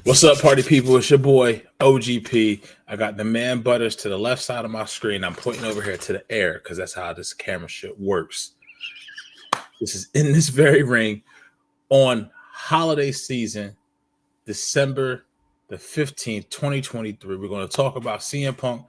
What's up, party people? It's your boy, OGP. I got the man Butters to the left side of my screen. I'm pointing over here to the air because that's how this camera shit works. This is in this very ring on holiday season, December the 15th, 2023. We're going to talk about CM Punk.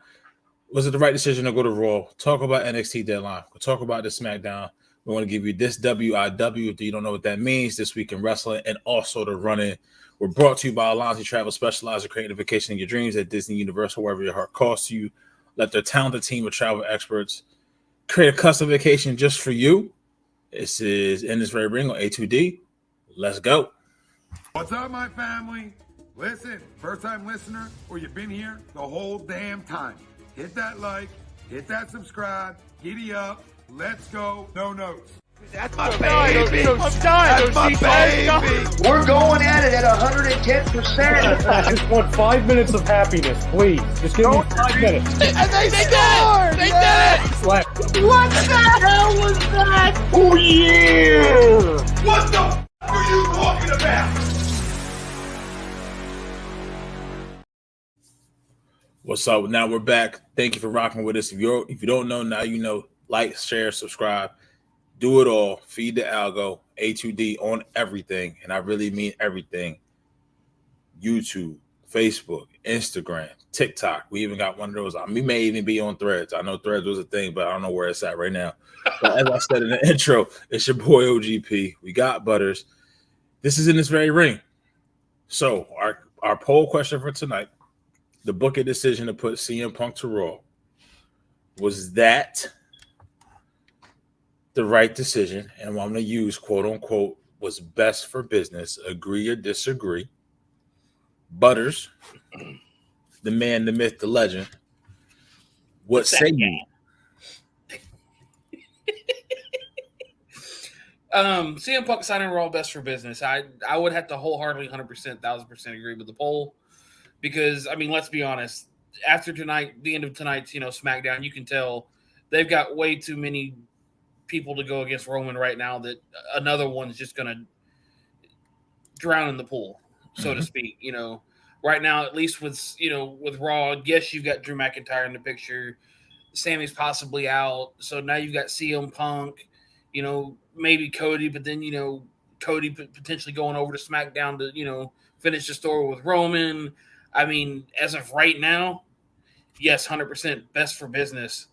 Was it the right decision to go to Raw? Talk about NXT Deadline. We'll talk about the SmackDown. We want to give you this WIW if you don't know what that means, this week in wrestling, and also the run-in. We're brought to you by Alonzi Travel, specialized in creating a vacation in your dreams at Disney Universal, wherever your heart calls to you. Let their talented team of travel experts create a custom vacation just for you. This is in this very ring on A2D. Let's go. What's up, my family? Listen, first-time listener, or you've been here the whole damn time. Hit that like, hit that subscribe, giddy up, let's go, no notes. That's my baby. That's my baby. We're going at it at 110%. I just want 5 minutes of happiness, please. Just give me 5 minutes. And they scored! They did it! Slap. What the hell was that? Oh, yeah! What the f*** are you talking about? What's up? Now we're back. Thank you for rocking with us. If you don't know, now you know. Like, share, subscribe. Do it all. Feed the algo. A2D on everything. And I really mean everything. YouTube, Facebook, Instagram, TikTok. We even got one of those. We may even be on Threads. I know Threads was a thing, but I don't know where it's at right now. But as I said in the intro, it's your boy OGP. We got Butters. This is in this very ring. So our poll question for tonight, the booking decision to put CM Punk to Raw, was that the right decision? And what I'm going to use, quote unquote, was best for business. Agree or disagree? Butters, the man, the myth, the legend. What say you? CM Punk signing Raw best for business. I would have to wholeheartedly 100%, 1000% agree with the poll because, I mean, let's be honest. After tonight, the end of tonight's, SmackDown, you can tell they've got way too many people to go against Roman right now that another one's just going to drown in the pool, so to speak. Right now, at least with Raw, yes, you've got Drew McIntyre in the picture. Sammy's possibly out. So now you've got CM Punk, maybe Cody, but then, Cody potentially going over to SmackDown to, finish the story with Roman. I mean, as of right now, yes, 100% best for business.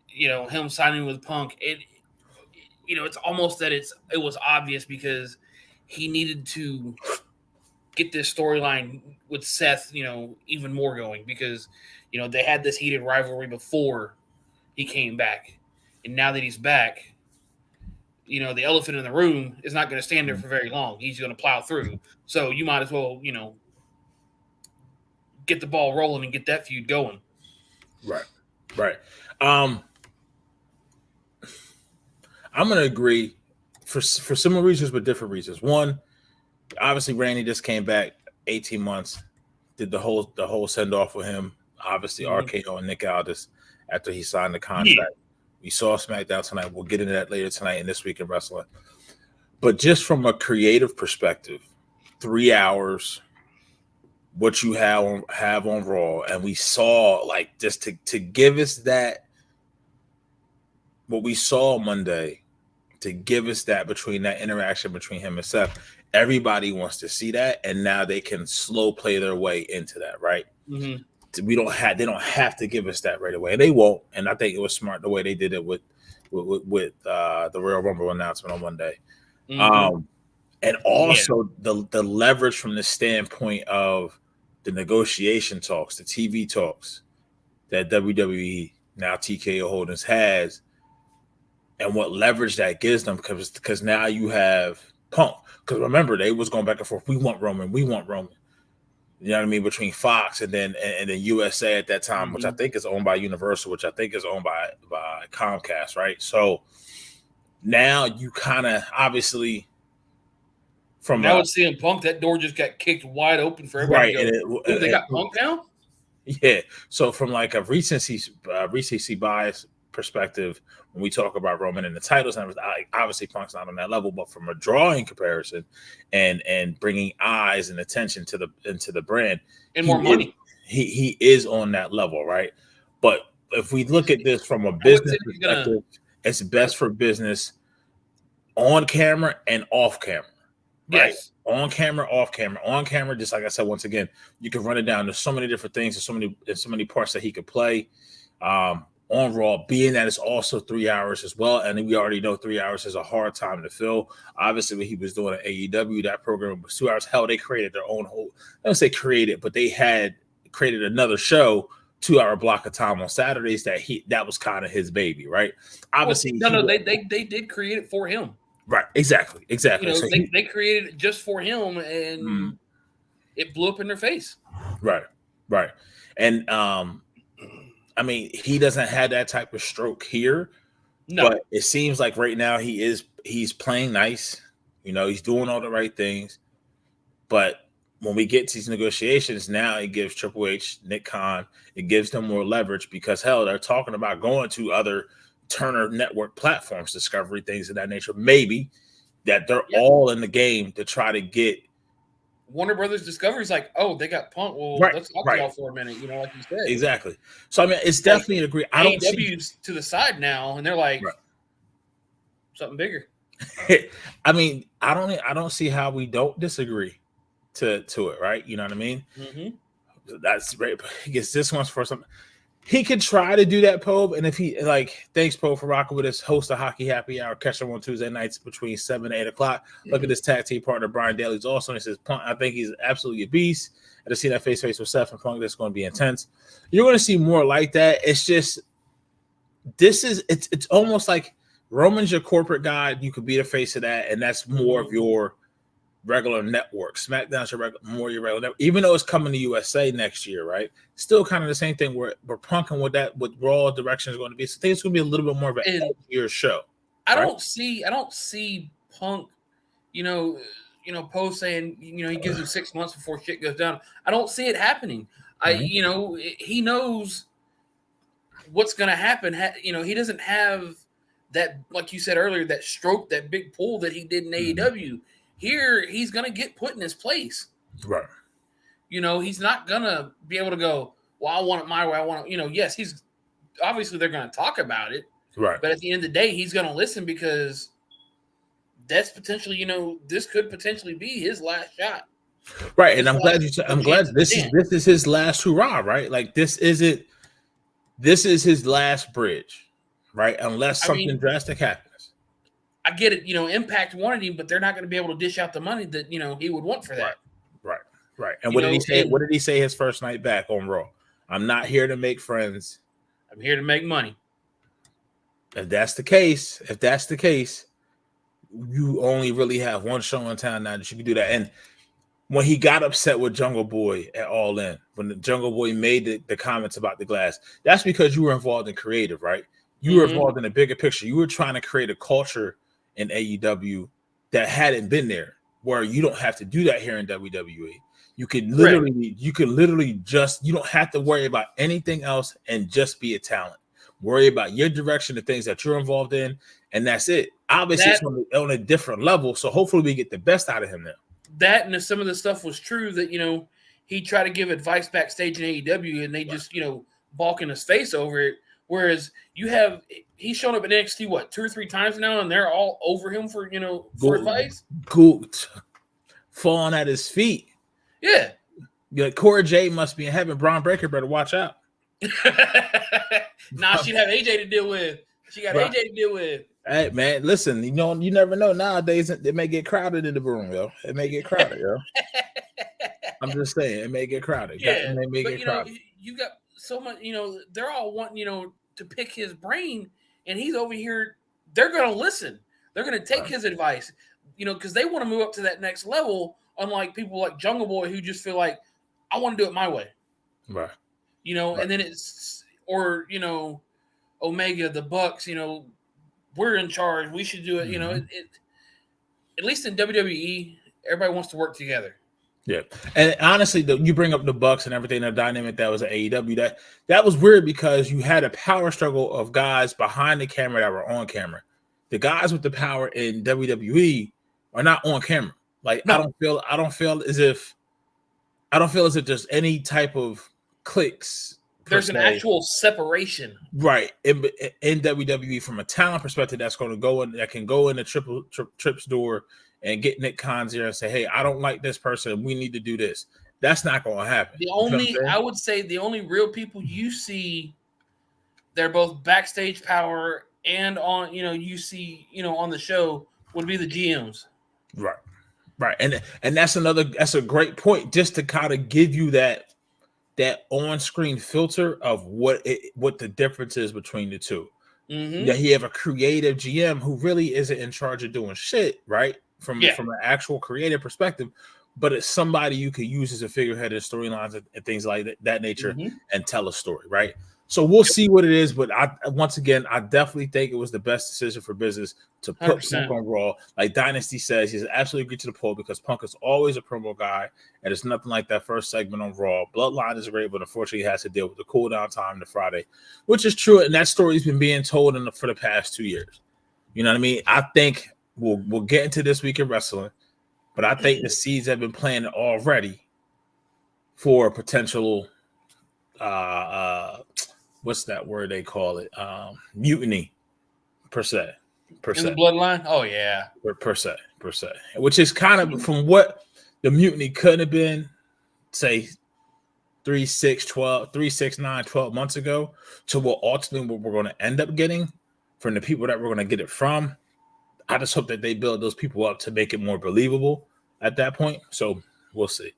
Him signing with Punk, it's almost that it was obvious because he needed to get this storyline with Seth, even more going because, they had this heated rivalry before he came back. And now that he's back, the elephant in the room is not going to stand there for very long. He's going to plow through. So you might as well, get the ball rolling and get that feud going. Right. I'm going to agree for similar reasons, but different reasons. One, obviously, Randy just came back 18 months, did the whole send off with him. Obviously, RKO and Nick Aldis after he signed the contract. Yeah. We saw SmackDown tonight. We'll get into that later tonight and this week in wrestling. But just from a creative perspective, 3 hours, what you have on Raw, and we saw just to give us that what we saw Monday. To give us that between that interaction between him and Seth, everybody wants to see that, and now they can slow play their way into that, right? Mm-hmm. They don't have to give us that right away, and they won't. And I think it was smart the way they did it with the Royal Rumble announcement on Monday, and also the leverage from the standpoint of the negotiation talks, the TV talks that WWE now TKO Holdings has. And what leverage that gives them, because now you have Punk. Because remember, they was going back and forth. We want Roman. You know what I mean? Between Fox and then USA at that time, which I think is owned by Universal, which I think is owned by Comcast, right? So now you kind of obviously from now it's CM Punk. That door just got kicked wide open for everybody. Right, they got Punk now. Yeah. So from like a recency bias perspective, when we talk about Roman and the titles, and obviously Punk's not on that level, but from a drawing comparison and bringing eyes and attention to the brand and more money, he is on that level, right? But if we look at this from a business perspective, it's best for business on camera and off camera. Right? Yes. On camera, off camera. On camera, just like I said, once again, you can run it down. There's so many different things. There's so many parts that he could play on Raw, being that it's also 3 hours as well. And we already know 3 hours is a hard time to fill. Obviously, what he was doing at AEW, that program was 2 hours. Hell, they created their own whole, I don't say created, but they had created another show, 2 hour block of time on Saturdays that was kind of his baby, right? Obviously, they did create it for him. Right, exactly. You know, So they created it just for him, and it blew up in their face. Right. And I mean, he doesn't have that type of stroke here, but it seems like right now he's playing nice. You know, he's doing all the right things. But when we get to these negotiations, now it gives Triple H, Nick Khan, it gives them more leverage because hell, they're talking about going to other Turner Network platforms, Discovery, things of that nature. Maybe that they're all in the game to try to get Warner Brothers Discovery's like, oh, they got Punk. Well, let's talk to y'all for a minute, you know, like you said. Exactly. So I mean, it's definitely an agree. I don't see AEW's to the side now, and they're like something bigger. I mean, I don't see how we don't disagree to it, right? You know what I mean? Mm-hmm. That's great. He gets this one's for something. He could try to do that, Pope, and if he thanks, Pope, for rocking with us. Host a Hockey Happy Hour. Catch him on Tuesday nights between 7 and 8 o'clock. Look at this tag team partner, Brian Daly's awesome. He says, Punk, I think he's absolutely a beast. I just see that face with Seth and Punk. That's going to be intense. You're going to see more like that. It's just it's almost like Roman's your corporate guy. You could be the face of that, and that's more of your regular network. SmackDown's your regular network. Even though it's coming to USA next year, right? Still kind of the same thing where we're punking with Raw direction is going to be. So I think it's going to be a little bit more of an year show. I don't see Punk, you know, Post saying, you know, he gives him 6 months before shit goes down. I don't see it happening. You know, he knows what's going to happen. You know, he doesn't have that, like you said earlier, that stroke, that big pull that he did in AEW. Here, he's going to get put in his place. Right. You know, he's not going to be able to go, well, I want it my way. I want it, you know, yes, he's obviously they're going to talk about it. Right. But at the end of the day, he's going to listen because that's potentially, you know, this could potentially be his last shot. Right. And I'm glad this is his last hurrah, right? Like this is his last bridge, right? Unless something drastic happens. I get it, you know, Impact wanted him, but they're not going to be able to dish out the money that, you know, he would want for that. Right. And what did he say? What did he say his first night back on Raw? I'm not here to make friends. I'm here to make money. If that's the case, you only really have one show in town now that you can do that. And when he got upset with Jungle Boy at All In, when the Jungle Boy made the comments about the glass, that's because you were involved in creative, right? You were involved in a bigger picture. You were trying to create a culture in AEW that hadn't been there, where you don't have to do that here in WWE. You can literally just, you don't have to worry about anything else and just be a talent. Worry about your direction, the things that you're involved in, and that's it. Obviously, it's on a different level, so hopefully we get the best out of him now. That and if some of the stuff was true that, you know, he tried to give advice backstage in AEW and they just, you know, balk in his face over it. Whereas he's shown up at NXT, 2 or 3 times now, and they're all over him for, you know, for advice. Good. Falling at his feet. Yeah. Cora Jade must be in heaven. Braun Breaker better watch out. Nah, she'd have AJ to deal with. She got AJ to deal with. Hey, man, listen, you know, you never know. Nowadays, it may get crowded in the room, yo. It may get crowded, yo. I'm just saying, it may get crowded. Yeah, but, you know, you got so much, you know, they're all wanting, you know, to pick his brain, and he's over here. They're going to listen. They're going to take his advice, you know, because they want to move up to that next level, unlike people like Jungle Boy who just feel like, I want to do it my way. Right. You know, and then or, you know, Omega, the Bucks, you know, we're in charge. We should do it. You know, at least in WWE, everybody wants to work together. Yeah, and honestly, you bring up the Bucks and everything, the dynamic that was at AEW. That was weird because you had a power struggle of guys behind the camera that were on camera. The guys with the power in WWE are not on camera. Like no. I don't feel as if there's any type of clicks. There's an actual separation, right? In WWE from a talent perspective, that's going to go in. That can go in the Trips door and get Nick Khan's here and say, "Hey, I don't like this person. We need to do this." That's not going to happen. I would say the only real people you see, they're both backstage power and on, you see, on the show would be the GMs. Right. And that's a great point, just to kind of give you that on-screen filter of what the difference is between the two. Mm-hmm. That you have a creative GM who really isn't in charge of doing shit, right? From an actual creative perspective, but it's somebody you could use as a figurehead in storylines and things like that nature, and tell a story, right? So we'll see what it is, but I definitely think it was the best decision for business to put 100%. Punk on Raw. Like Dynasty says, he's absolutely agreed to the poll because Punk is always a promo guy, and it's nothing like that first segment on Raw. Bloodline is great, but unfortunately he has to deal with the cool down time to Friday, which is true, and that story's been being told for the past 2 years. You know what I mean? I think we'll get into this week in wrestling, but I think the seeds have been planted already for potential what's that word they call it? Mutiny, per se. In the bloodline? Oh, yeah. Per se. Which is kind of from what the mutiny could have been, say, 3, 6, 9, 12 months ago, to what ultimately we're going to end up getting from the people that we're going to get it from. I just hope that they build those people up to make it more believable at that point. So we'll see.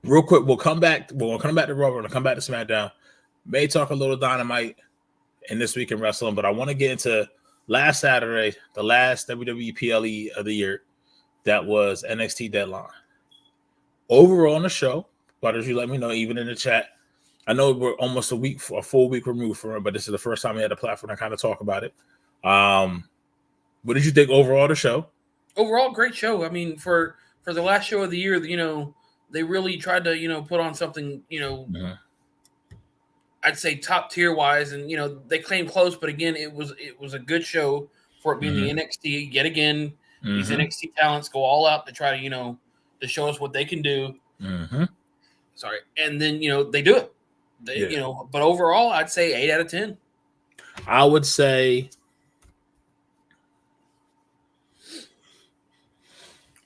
Real quick, we'll come back to Raw. We're going to come back to SmackDown. May talk a little Dynamite in this week in wrestling, but I want to get into last Saturday, the last WWE PLE of the year. That was NXT Deadline. Overall on the show, Butters, you let me know, even in the chat. I know we're almost a full week removed from it, but this is the first time we had a platform to kind of talk about it. What did you think overall of the show? Overall, great show. I mean, for the last show of the year, they really tried to, put on something, I'd say top tier wise, and they came close, but again, it was a good show for it being the NXT. Yet again, these NXT talents go all out to try to to show us what they can do. Sorry, and then they do it. But overall, I'd say 8 out of 10. I would say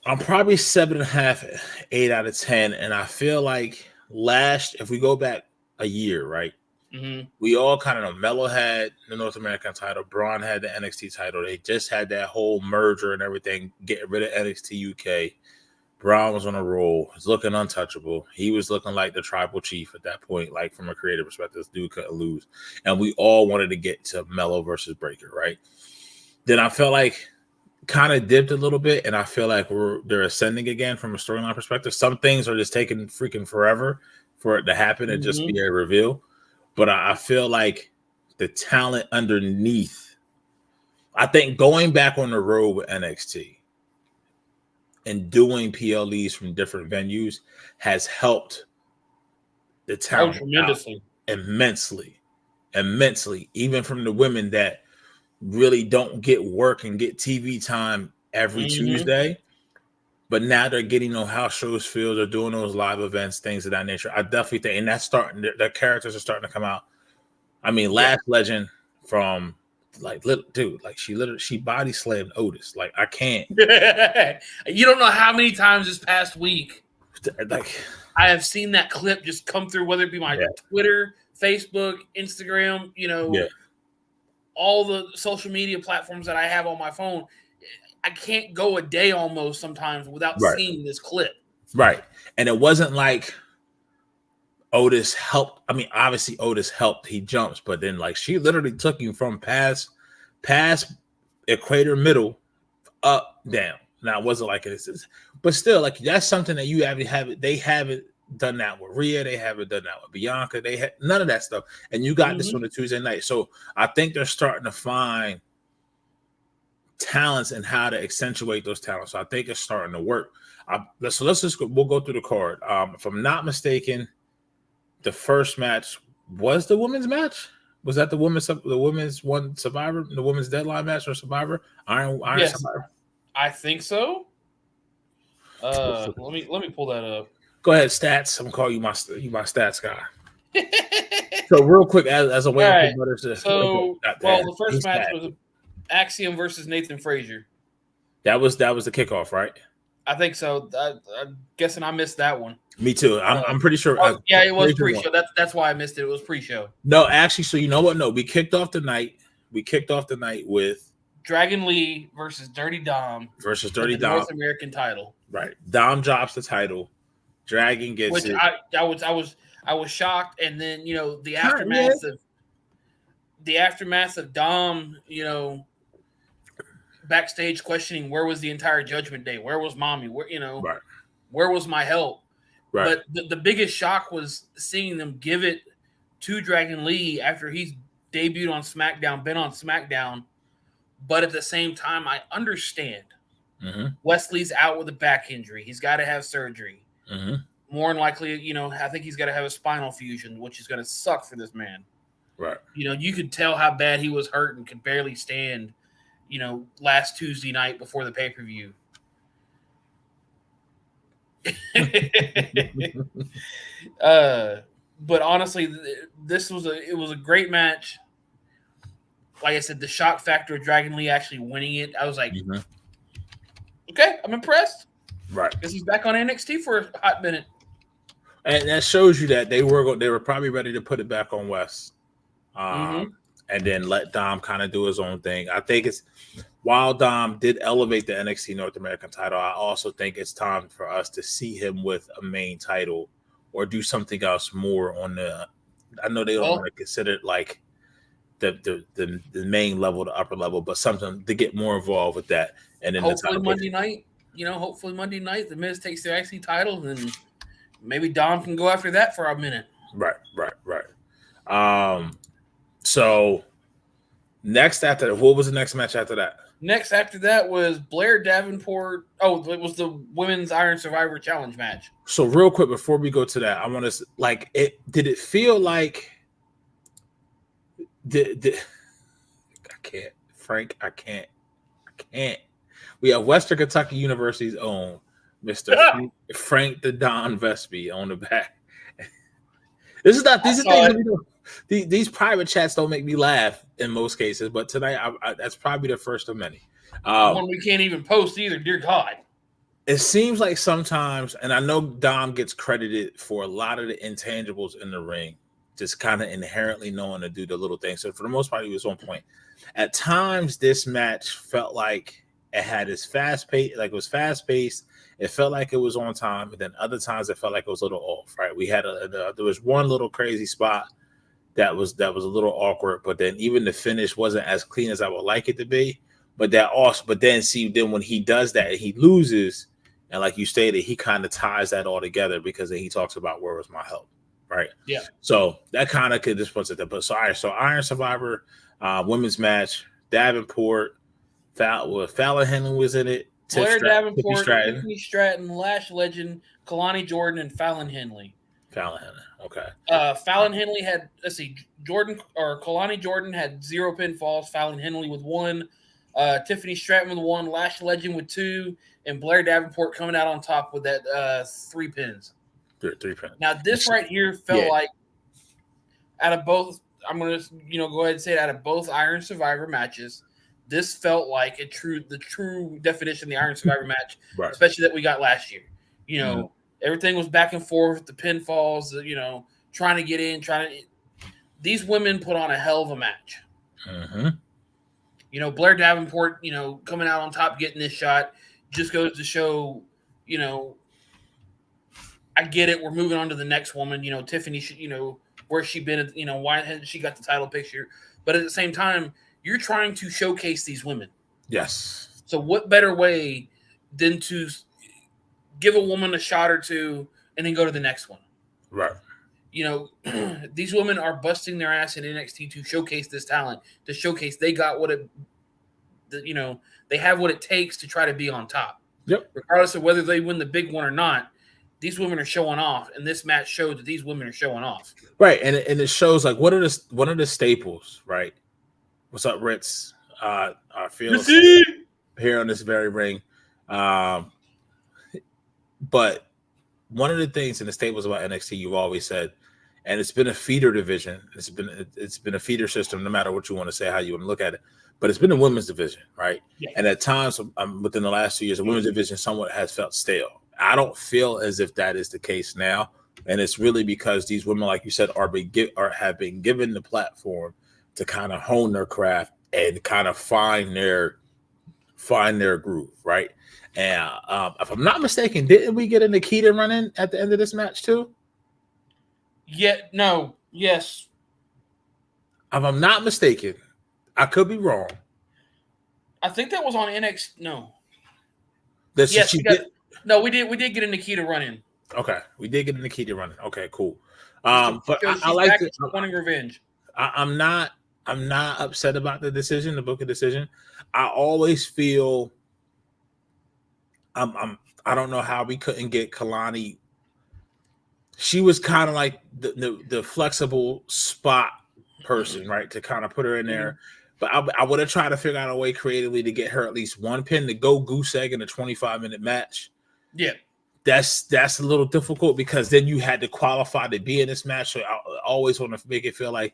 I'm probably 7.5, 8 out of 10, and I feel like if we go back a year, right? We all kind of know Melo had the North American title, Braun had the NXT title. They just had that whole merger and everything, getting rid of NXT UK. Braun was on a roll. He's looking untouchable. He was looking like the tribal chief at that point, like from a creative perspective, this dude couldn't lose. And we all wanted to get to Melo versus Breaker, right? Then I felt like kind of dipped a little bit, and I feel like they're ascending again from a storyline perspective. Some things are just taking freaking forever for it to happen and just be a reveal. But I feel like the talent underneath, I think going back on the road with NXT and doing PLEs from different venues has helped the talent immensely, even from the women that really don't get work and get TV time every Tuesday, but now they're getting on house shows, fields, they're doing those live events, things of that nature. I definitely think, and that's starting, their characters are starting to come out. I mean, Last Legend from she body slammed Otis. Like, I can't. You don't know how many times this past week like I have seen that clip just come through, whether it be my Twitter, Facebook, Instagram, all the social media platforms that I have on my phone. I can't go a day almost sometimes without seeing this clip. Right. And it wasn't like Otis helped. I mean, obviously Otis helped. He jumps, but then she literally took him from past equator middle up down. Now it wasn't like it is, but still, that's something that you haven't. They haven't done that with Rhea. They haven't done that with Bianca. They had none of that stuff. And you got this on a Tuesday night. So I think they're starting to find talents and how to accentuate those talents. So I think it's starting to work. We'll go through the card. If I'm not mistaken, the first match was the women's match. Was that the women's one Survivor, the women's Deadline match or Survivor? Iron Yes, Survivor. I think so. Let me pull that up. Go ahead, stats. I'm gonna call you my stats guy. So real quick, as a way right. to the first match was Axiom versus Nathan Frazier. That was the kickoff, right? I think so. I'm guessing I missed that one. Me too. I'm pretty sure. It was pre-show. That's why I missed it. It was pre-show. No, actually, so you know what? No, we kicked off the night with Dragon Lee versus Dirty Dom North American title. Right. Dom drops the title. Dragon gets which it. I was shocked, and then the aftermath of Dom, backstage questioning where was the entire Judgment Day, where was Mommy, where was my help. Right. But the biggest shock was seeing them give it to Dragon Lee after he's debuted on SmackDown, been on SmackDown. But at the same time, I understand Wesley's out with a back injury. He's got to have surgery. More than likely, I think he's got to have a spinal fusion, which is going to suck for this man. Right. You could tell how bad he was hurt and could barely stand, last Tuesday night before the pay-per-view. But honestly, it was a great match. Like I said, the shock factor of Dragon Lee actually winning it, I was like, okay, I'm impressed. Right. Because he's back on NXT for a hot minute. And that shows you that they were probably ready to put it back on Wes. And then let Dom kind of do his own thing. I think while Dom did elevate the NXT North American title, I also think it's time for us to see him with a main title or do something else more on I know they don't want to consider it like the main level, the upper level, but something to get more involved with that. And then hopefully Monday night, the Miz takes the IC title, and maybe Dom can go after that for a minute. Right. So next after that, what was the next match after that? Next after that was Blair Davenport. Oh, it was the Women's Iron Survivor Challenge match. So real quick before we go to that, I want to did it feel like I can't, Frank. I can't. We have Western Kentucky University's own Mr. Frank the Don Vespi on the back. These are things these private chats don't make me laugh in most cases, but tonight that's probably the first of many. One we can't even post either. Dear God. It seems like sometimes, and I know Dom gets credited for a lot of the intangibles in the ring, just kind of inherently knowing to do the little things. So for the most part, he was on point. At times, this match felt like it had its fast pace, like it was fast paced. It felt like it was on time, but then other times it felt like it was a little off. Right? We had there was one little crazy spot that was a little awkward, but then even the finish wasn't as clean as I would like it to be. But then when he does that, he loses, and like you stated, he kind of ties that all together because then he talks about where was my help. Right. Yeah. So that kind of could just puts it there. But so Iron Survivor women's match, Davenport, Fallon Henley was in it. Blair Davenport, Tiffany Stratton, Lash Legend, Kalani Jordan, and Fallon Henley. Okay. Fallon Henley had Kalani Jordan had 0 pinfalls. Fallon Henley with 1. Tiffany Stratton with 1. Lash Legend with 2, and Blair Davenport coming out on top with that 3 pins. 3 pins. Now this right here felt like out of both. I'm gonna go ahead and say it, out of both Iron Survivor matches, this felt like the true definition of the Iron Survivor match, right. Especially that we got last year. Everything was back and forth, the pinfalls, trying to get in, these women put on a hell of a match. Blair Davenport, coming out on top, getting this shot, just goes to show, I get it. We're moving on to the next woman. Tiffany, where's she been? Why hasn't she got the title picture? But at the same time, you're trying to showcase these women. Yes. So what better way than to give a woman a shot or two and then go to the next one? Right. These women are busting their ass in NXT to showcase this talent, to showcase they got they have what it takes to try to be on top. Yep. Regardless of whether they win the big one or not, these women are showing off, and this match showed that these women are showing off. Right, and it shows like what are the staples, right? What's up, Ritz? Our feels here on this very ring. But one of the things in the staples about NXT, you've always said, and it's been a feeder division. It's been a feeder system, no matter what you want to say, how you want to look at it. But it's been a women's division, right? Yeah. And at times, within the last 2 years, the women's division somewhat has felt stale. I don't feel as if that is the case now, and it's really because these women, like you said, have been given the platform to kind of hone their craft and kind of find their groove, right? And if I'm not mistaken, didn't we get a Nikita run-in at the end of this match too? Yeah, no, yes. If I'm not mistaken, I could be wrong. I think that was on NXT. No. Yes, we did get a Nikita run-in. Okay, we did get a Nikita run-in. Okay, cool. But I like to wanting revenge. I'm not upset about the decision, the booking decision. I always feel I don't know how we couldn't get Kalani. She was kind of like the flexible spot person, right? To kind of put her in there. But I would have tried to figure out a way creatively to get her at least one pin to go goose egg in a 25-minute match. Yeah. That's a little difficult because then you had to qualify to be in this match. So I always want to make it feel like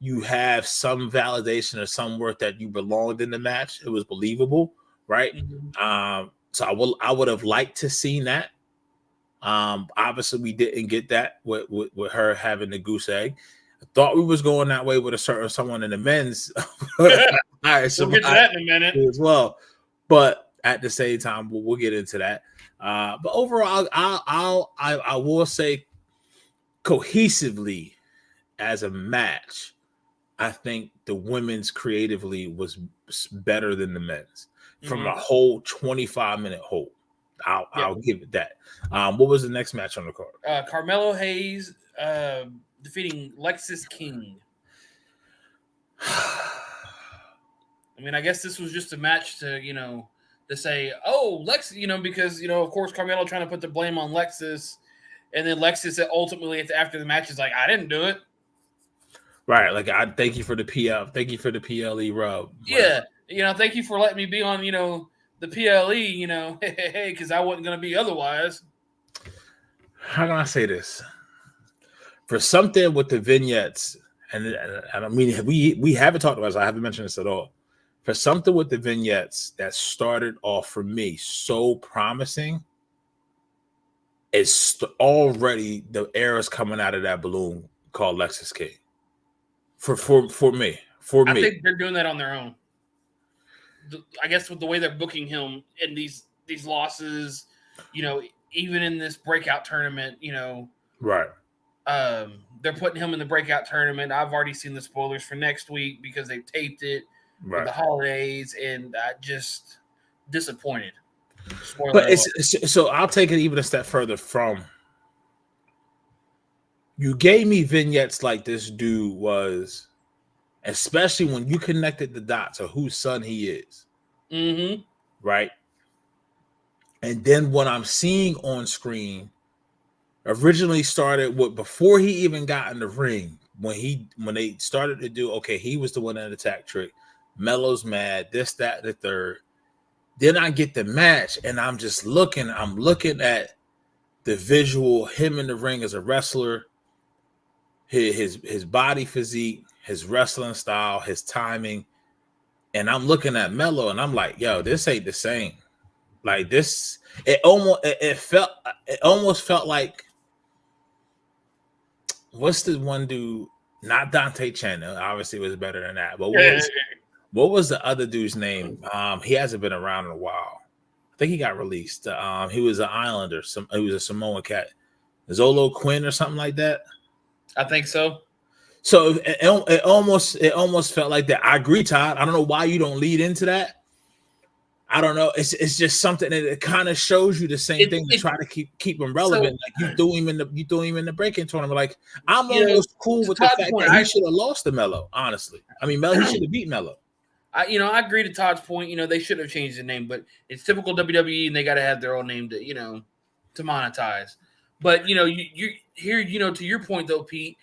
you have some validation or some worth that you belonged in the match. It was believable, right? Mm-hmm. So I would have liked to seen that. Obviously, we didn't get that with her having the goose egg. I thought we was going that way with a certain someone in the men's. All right, so we'll get to that in a minute as well. But at the same time, we'll get into that. But overall, I will say cohesively as a match, I think the women's creatively was better than the men's from a whole 25-minute hold. I'll give it that. What was the next match on the card? Carmelo Hayes defeating Lexis King. I mean, I guess this was just a match to say, oh, Lex, because of course Carmelo trying to put the blame on Lexis, and then Lexis ultimately after the match is like, I didn't do it. Right, like I thank you for the PL, thank you for the PLE rub. Yeah, thank you for letting me be on, the PLE, hey, because I wasn't going to be otherwise. How can I say this? For something with the vignettes, and I mean, we haven't talked about this, I haven't mentioned this at all. For something with the vignettes that started off for me so promising, it's already the era's coming out of that balloon called Lexis King. For me. I think they're doing that on their own. I guess with the way they're booking him in these losses, even in this breakout tournament, right. They're putting him in the breakout tournament. I've already seen the spoilers for next week because they've taped it for the holidays, and I just disappointed. But so I'll take it even a step further from. You gave me vignettes like this dude was, especially when you connected the dots of whose son he is. Mm-hmm. Right? And then what I'm seeing on screen originally started before he even got in the ring, when they started to do, okay, he was the one that attacked Trick. Melo's mad, this, that, the third. Then I get the match, and I'm looking at the visual, him in the ring as a wrestler, his body physique, his wrestling style, his timing, and I'm looking at Melo, and I'm like, yo, this ain't the same. Like this, it almost felt like, what's the one dude? Not Dante Chandler, obviously was better than that. But what was the other dude's name? He hasn't been around in a while. I think he got released. He was an Islander. He was a Samoan cat, Zolo Quinn or something like that. I think so. So it almost felt like that. I agree, Todd. I don't know why you don't lead into that. I don't know. It's just something that it kind of shows you the same thing to try to keep him relevant. So, like you threw him in the break-in tournament. Like I'm almost cool with the fact that he should have lost to Melo. Honestly, I mean, he should have beat Melo. I agree to Todd's point. They should have changed the name, but it's typical WWE, and they got to have their own name to monetize. But you here, to your point though, Pete,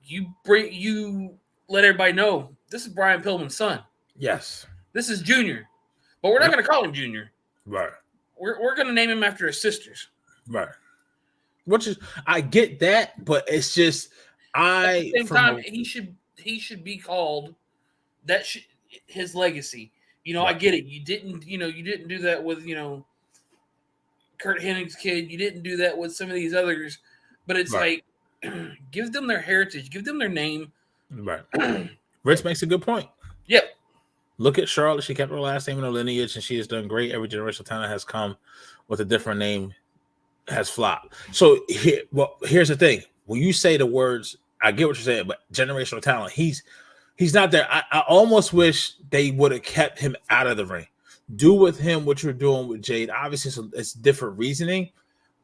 you let everybody know this is Brian Pillman's son. Yes, this is Junior, but we're not going to call him Junior. Right. We're going to name him after his sisters. Right. Which is, I get that, but it's just at the same time he should be called that. His legacy. Right. I get it. You didn't do that with Kurt Hennig's kid. You didn't do that with some of these others, but it's like give them their heritage, give them their name. Right. Rich makes a good point. Yep. Look at Charlotte. She kept her last name in her lineage, and she has done great. Every generational talent has come with a different name, has flopped. So here's the thing. When you say the words, I get what you're saying, but generational talent, he's not there. I almost wish they would have kept him out of the ring. Do with him what you're doing with Jade. Obviously, it's different reasoning,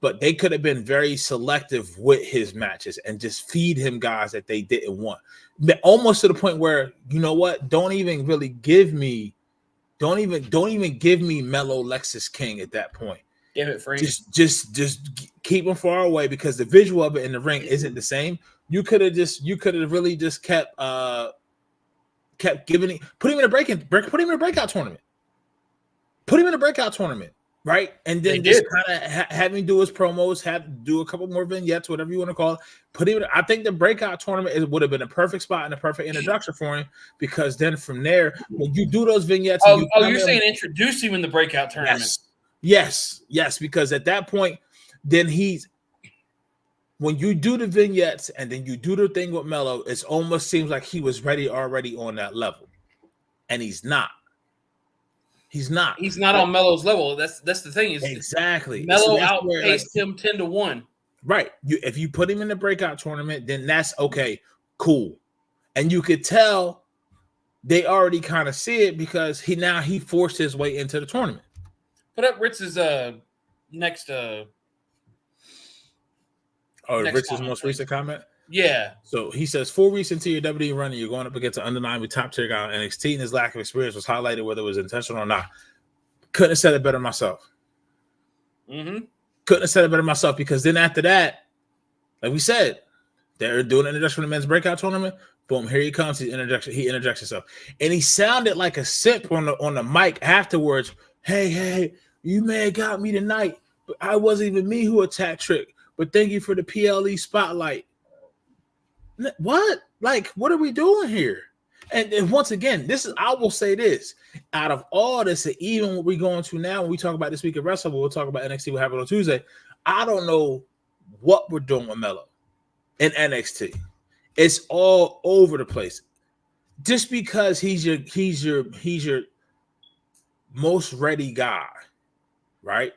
but they could have been very selective with his matches and just feed him guys that they didn't want. Almost to the point where, you know what? Don't even give me Mellow Lexus King at that point. Give it free. Just keep him far away, because the visual of it in the ring isn't the same. You could have really just kept giving it, put him in a breakout tournament. Put him in a breakout tournament, right? And then just kind of have him do his promos, do a couple more vignettes, whatever you want to call it. Put him. I think the breakout tournament would have been a perfect spot and a perfect introduction for him, because then from there, when you do those vignettes, you're saying introduce him in the breakout tournament? Yes, because at that point, then when you do the vignettes and then you do the thing with Mello, it almost seems like he was already on that level, and he's not. He's not on Mello's level. That's the thing. Is exactly Mello outpaced him 10-1. Right. If you put him in the breakout tournament, then that's okay, cool, and you could tell they already kind of see it, because he forced his way into the tournament. Put up Ritz's next. Ritz's most recent comment? Yeah. So he says, 4 weeks into your WWE run, and you're going up against an undeniably top-tier guy on NXT, and his lack of experience was highlighted, whether it was intentional or not. Couldn't have said it better myself. Mm-hmm. Couldn't have said it better myself, because then after that, like we said, they're doing an introduction for the men's breakout tournament. Boom, here he comes. He interjects himself. And he sounded like a simp on the mic afterwards. Hey, you may have got me tonight, but I wasn't even me who attacked Trick. But thank you for the PLE spotlight. What? Like, what are we doing here? And once again, I will say this. Out of all this, and even what we're going to now, when we talk about this week of wrestling, we'll talk about NXT, what happened on Tuesday. I don't know what we're doing with Mello in NXT. It's all over the place. Just because he's your most ready guy, right?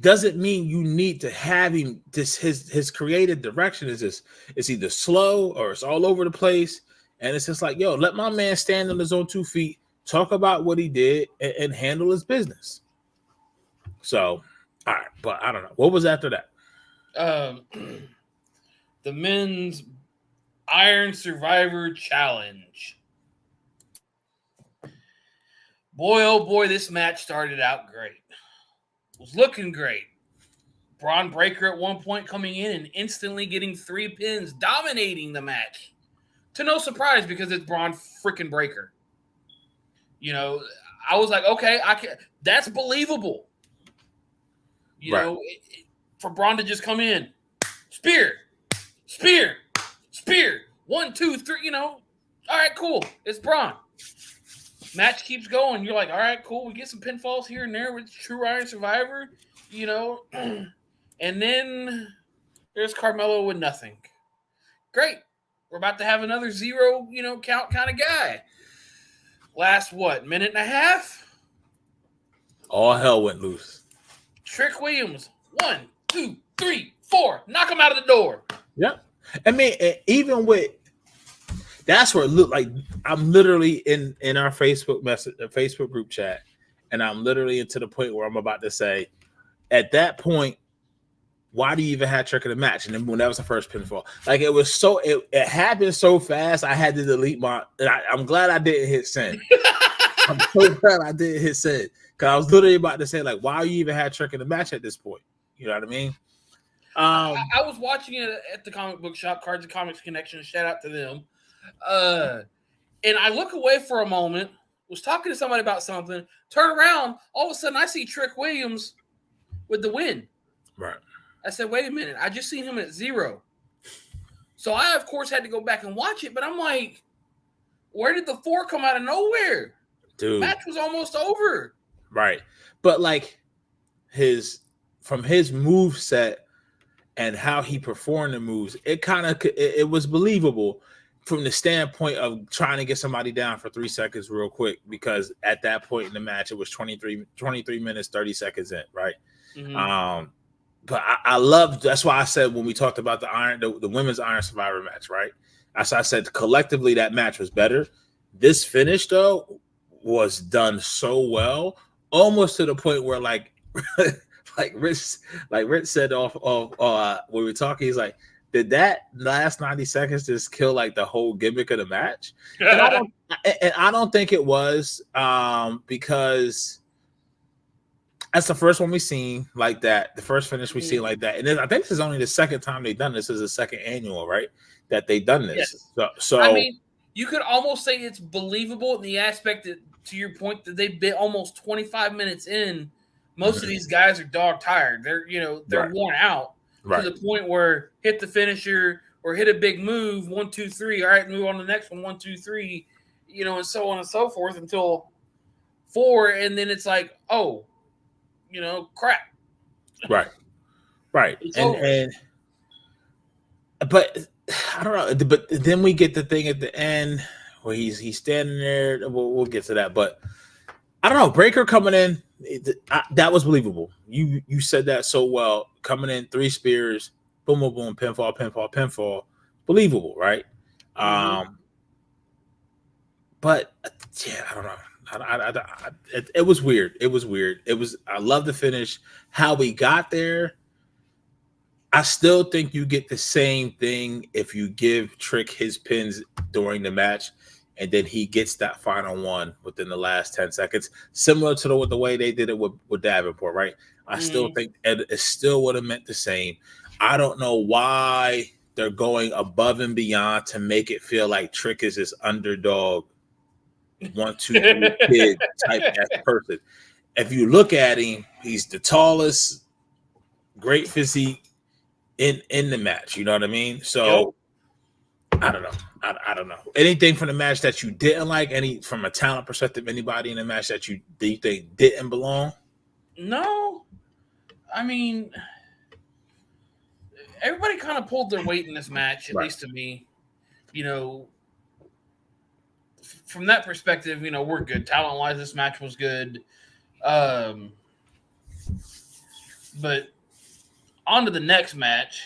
Doesn't mean you need to have him. His creative direction is it's either slow or it's all over the place, and it's just like, yo, let my man stand on his own 2 feet, talk about what he did, and handle his business. So, all right, but I don't know what was after that. The men's Iron Survivor Challenge. Boy, oh boy, this match started out great. Was looking great. Braun Breaker at one point coming in and instantly getting 3 pins, dominating the match. To no surprise, because it's Braun freaking Breaker. I was like, okay, that's believable. For Braun to just come in, spear. 1, 2, 3, all right, cool. It's Braun. Match keeps going. You're like, all right, cool. We get some pinfalls here and there with True Iron Survivor, And then there's Carmelo with nothing. Great. We're about to have another 0, count kind of guy. Last, minute and a half? All hell went loose. Trick Williams, 1, 2, 3, 4. Knock him out of the door. Yep. I mean, even with that's where it looked like I'm literally in our Facebook group chat, and I'm literally to the point where I'm about to say, at that point, why do you even have Trick in the match? And then when that was the first pinfall, like it was it happened so fast, I had to delete I'm glad I didn't hit send. I'm so glad I did hit said, because I was literally about to say, like, why you even had Trick in the match at this point? You know what I mean? I was watching it at the comic book shop, Cards and Comics Connection. Shout out to them. And I look away for a moment, was talking to somebody about something, turn around, all of a sudden I see Trick Williams with the win. Right. I said, wait a minute, I just seen him at 0. So I, of course, had to go back and watch it, but I'm like, where did the 4 come out of nowhere? Dude. Match was almost over. Right. But like from his move set and how he performed the moves, it was believable from the standpoint of trying to get somebody down for 3 seconds real quick, because at that point in the match, it was 23 minutes, 30 seconds in, right? Mm-hmm. But I love, that's why I said when we talked about the women's Iron Survivor match, right? As I said, collectively that match was better. This finish though was done so well, almost to the point where like Rich said off when we were talking, he's like, did that last 90 seconds just kill like the whole gimmick of the match? And I don't think it was, because that's the first one we've seen like that. The first finish we've seen like that. And then I think this is only the second time they've done this. This is the second annual, right? That they've done this. Yes. So I mean, you could almost say it's believable in the aspect that, to your point, that they've been almost 25 minutes in. Most of these guys are dog tired. They're right. worn out to the point where hit the finisher or hit a big move, 1, 2, 3. All right, move on to the next one, 1, 2, 3, and so on and so forth until 4, and then it's like, oh, crap. Right. But I don't know. But then we get the thing at the end where he's standing there. We'll get to that, but I don't know. Breaker coming in, that was believable. You said that so well. Coming in, 3 spears, boom, boom, boom, pinfall, believable, right? Mm-hmm. But yeah, I don't know. It was weird. I love the finish. How we got there. I still think you get the same thing if you give Trick his pins during the match, and then he gets that final one within the last 10 seconds, similar to the way they did it with Davenport, right? I still think it still would have meant the same. I don't know why they're going above and beyond to make it feel like Trick is this underdog 1, 2, 3 kid type ass person. If you look at him, he's the tallest, great physique in the match. You know what I mean? So I don't know. I don't know. Anything from the match that you didn't like? Any from a talent perspective? Anybody in the match that you think didn't belong? No, I mean, everybody kind of pulled their weight in this match, at least to me. From that perspective, we're good. Talent-wise, this match was good. But on to the next match.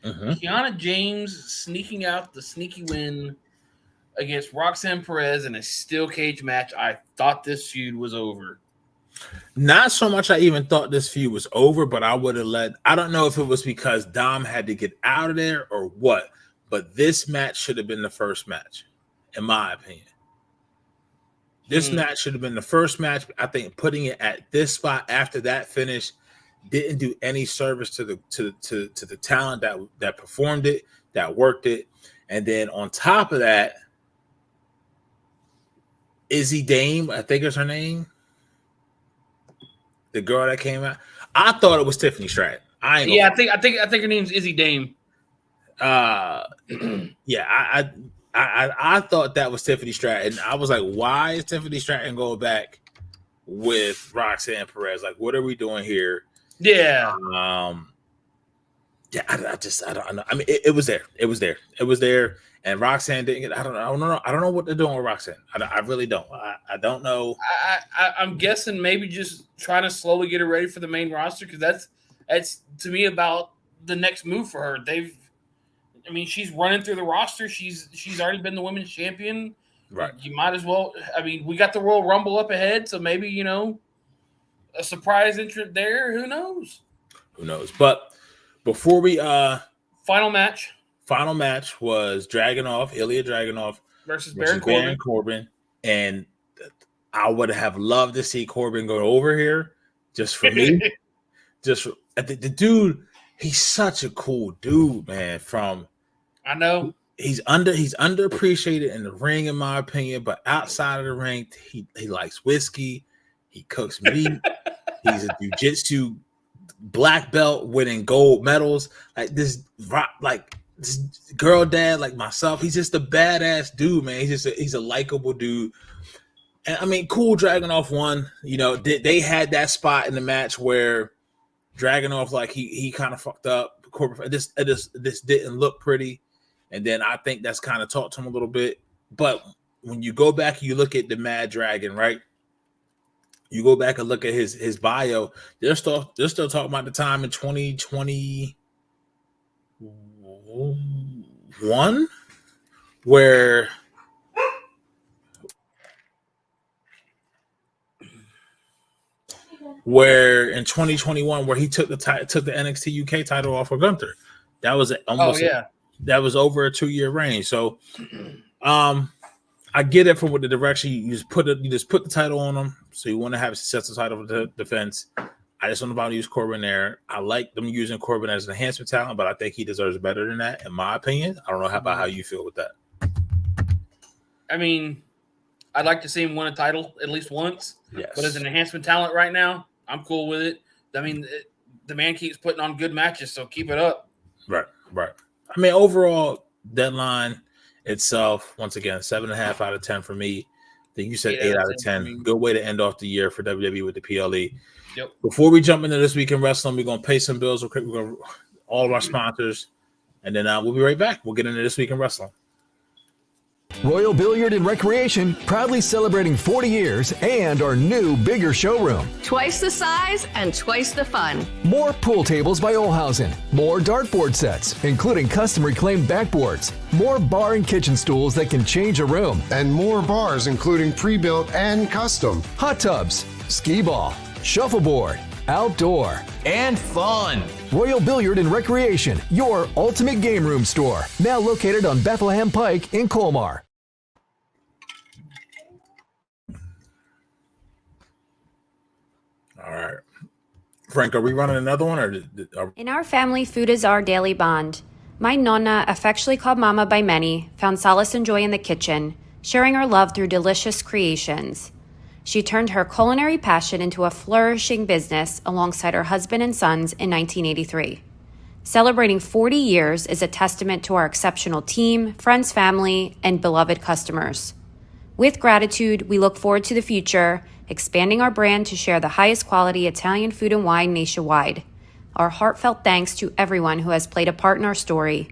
Kiana James sneaking out the sneaky win against Roxanne Perez in a steel cage match. I thought this feud was over. Not so much I even thought this feud was over, but I would have I don't know if it was because Dom had to get out of there or what, but this match should have been the first match, in my opinion. This match should have been the first match. I think putting it at this spot after that finish didn't do any service to the talent that performed it, that worked it. And then on top of that, Izzy Dame, I think is her name, the girl that came out. I thought it was Tiffany Stratton. I think her name's Izzy Dame. I thought that was Tiffany Stratton. I was like, why is Tiffany Stratton going back with Roxanne Perez? Like, what are we doing here? Yeah. I don't know. I mean, it was there. It was there. And Roxanne didn't get. I don't know what they're doing with Roxanne. I really don't. I don't know. I'm guessing maybe just trying to slowly get her ready for the main roster, because that's to me about the next move for her. She's running through the roster. She's already been the women's champion. Right. You might as well. I mean, we got the Royal Rumble up ahead, so maybe a surprise entrant there. Who knows? But before we final match was Ilja Dragunov versus Baron Corbin, and I would have loved to see Corbin go over here just for me. The dude, he's such a cool dude, man. I know he's underappreciated in the ring, in my opinion, but outside of the ring, he likes whiskey, he cooks meat, he's a jiu-jitsu black belt winning gold medals. Like this girl dad, like myself, he's just a badass dude, man. He's a likable dude. And I mean, cool. Dragunov won. You know, they had that spot in the match where Dragunov, like he kind of fucked up. This didn't look pretty, and then I think that's kind of talked to him a little bit. But when you go back, you look at the Mad Dragon, right? You go back and look at his bio. They're still talking about the time in 2021 where in 2021 where he took the NXT UK title off of Gunther. That was that was over a 2-year reign. So I get it from what the direction you just put the title on him. So you want to have a successful title for the defense. I just don't know about use Corbin there. I like them using Corbin as an enhancement talent, but I think he deserves better than that, in my opinion. I don't know about how you feel with that. I mean, I'd like to see him win a title at least once. Yes. But as an enhancement talent right now, I'm cool with it. I mean, the man keeps putting on good matches, so keep it up. Right. I mean, overall, Deadline itself, once again, 7.5 out of 10 for me. I think you said 8 out of 10. Good way to end off the year for WWE with the PLE. Yep. Before we jump into This Week in Wrestling, we're going to pay some bills real quick. We're going to all of our sponsors, and then we'll be right back. We'll get into This Week in Wrestling. Royal Billiard and Recreation, proudly celebrating 40 years and our new, bigger showroom. Twice the size and twice the fun. More pool tables by Olhausen. More dartboard sets, including custom reclaimed backboards. More bar and kitchen stools that can change a room. And more bars, including pre-built and custom. Hot tubs, skee ball, shuffleboard, outdoor, and fun. Royal Billiard and Recreation, your ultimate game room store. Now located on Bethlehem Pike in Colmar. All right. Frank, are we running another one? In our family, food is our daily bond. My nonna, affectionately called Mama by many, found solace and joy in the kitchen, sharing her love through delicious creations. She turned her culinary passion into a flourishing business alongside her husband and sons in 1983. Celebrating 40 years is a testament to our exceptional team, friends, family, and beloved customers. With gratitude, we look forward to the future, expanding our brand to share the highest quality Italian food and wine nationwide. Our heartfelt thanks to everyone who has played a part in our story.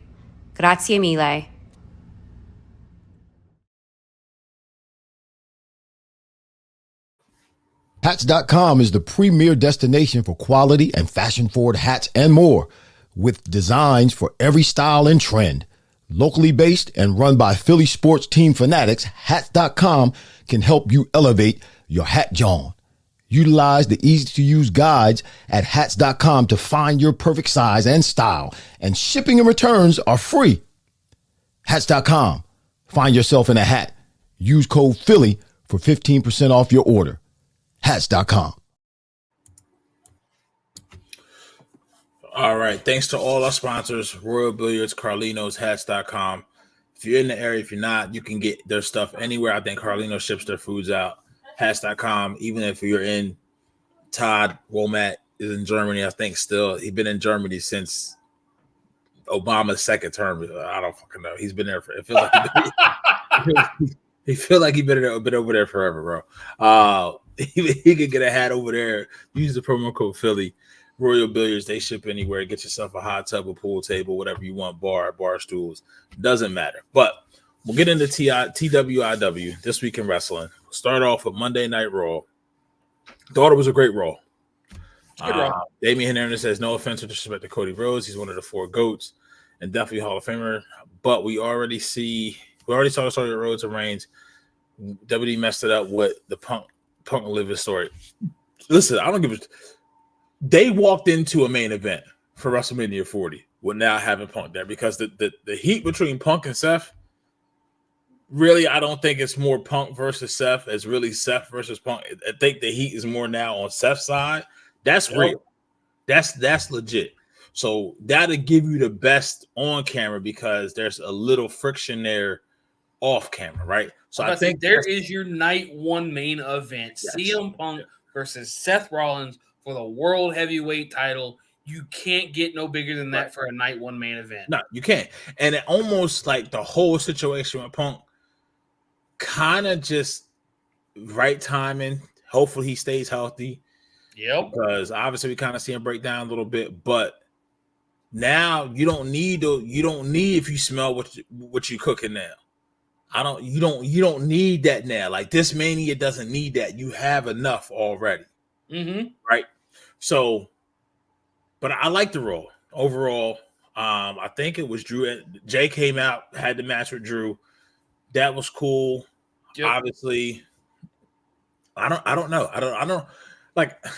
Grazie mille. Hats.com is the premier destination for quality and fashion-forward hats and more, with designs for every style and trend. Locally based and run by Philly sports team fanatics, Hats.com can help you elevate your hat john. Utilize the easy-to-use guides at Hats.com to find your perfect size and style, and shipping and returns are free. Hats.com. Find yourself in a hat. Use code Philly for 15% off your order. Hats.com. All right. Thanks to all our sponsors, Royal Billiards, Carlino's, Hats.com. If you're in the area, if you're not, you can get their stuff anywhere. I think Carlino ships their foods out. Hats.com. Even if you're in, Todd Womack is in Germany, I think still. He's been in Germany since Obama's second term. I don't fucking know. He's been there for, it feels like he's been over there forever, bro. He could get a hat over there. Use the promo code Philly. Royal Billiards, they ship anywhere. Get yourself a hot tub, a pool table, whatever you want, bar stools. Doesn't matter. But we'll get into TWIW, This Week in Wrestling. We'll start off with Monday Night Raw. Thought it was a great Raw. Damian Hernandez says, no offense or disrespect to Cody Rhodes. He's one of the 4 GOATs and definitely Hall of Famer. But we already saw the story of Rhodes and Reigns. WWE messed it up with the Punk Live his story. Listen, I don't give a. They walked into a main event for WrestleMania 40 with now having Punk there because the heat between Punk and Seth really, I don't think it's more Punk versus Seth. It's really Seth versus Punk. I think the heat is more now on Seth's side. That's real. That's legit. So that'll give you the best on camera because there's a little friction there off camera, right? So I think there is your night one main event: CM Punk versus Seth Rollins for the World Heavyweight title. You can't get no bigger than that for a night one main event. No, you can't. And it almost like the whole situation with Punk kind of just right timing. Hopefully he stays healthy. Yep. Because obviously we kind of see him break down a little bit, but now you don't need if you smell what you cooking now. You don't need that now. Like this Mania doesn't need that. You have enough already. Mm-hmm. Right. So, but I like the role overall. I think it was Drew. Jay came out, had the match with Drew. That was cool. Yep. Obviously, I don't know. I don't like. I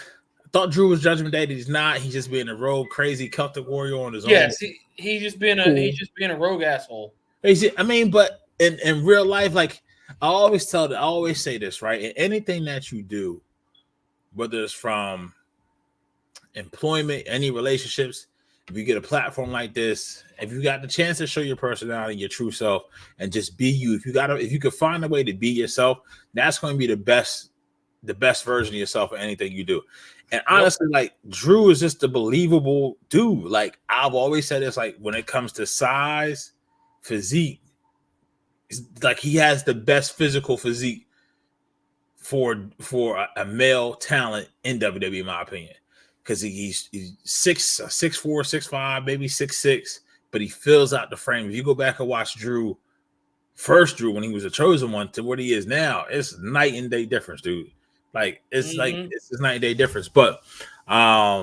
thought Drew was Judgment Day. He's not. He's just being a rogue, crazy Celtic warrior on his own. Yes, he's just being a rogue asshole. I mean, but in real life, like I always say this, right? In anything that you do, whether it's from employment, any relationships, if you get a platform like this, if you got the chance to show your personality, your true self, and just be you, if you could find a way to be yourself, that's going to be the best version of yourself in anything you do. And honestly, like Drew is just a believable dude. Like I've always said, it's like when it comes to size, physique, it's like he has the best physical physique for a male talent in WWE, in my opinion. Because he's 6'4", 6'5", maybe 6'6", but he fills out the frame. If you go back and watch Drew, first Drew when he was a chosen one to what he is now, it's night and day difference, dude. Like it's like it's night and day difference. But I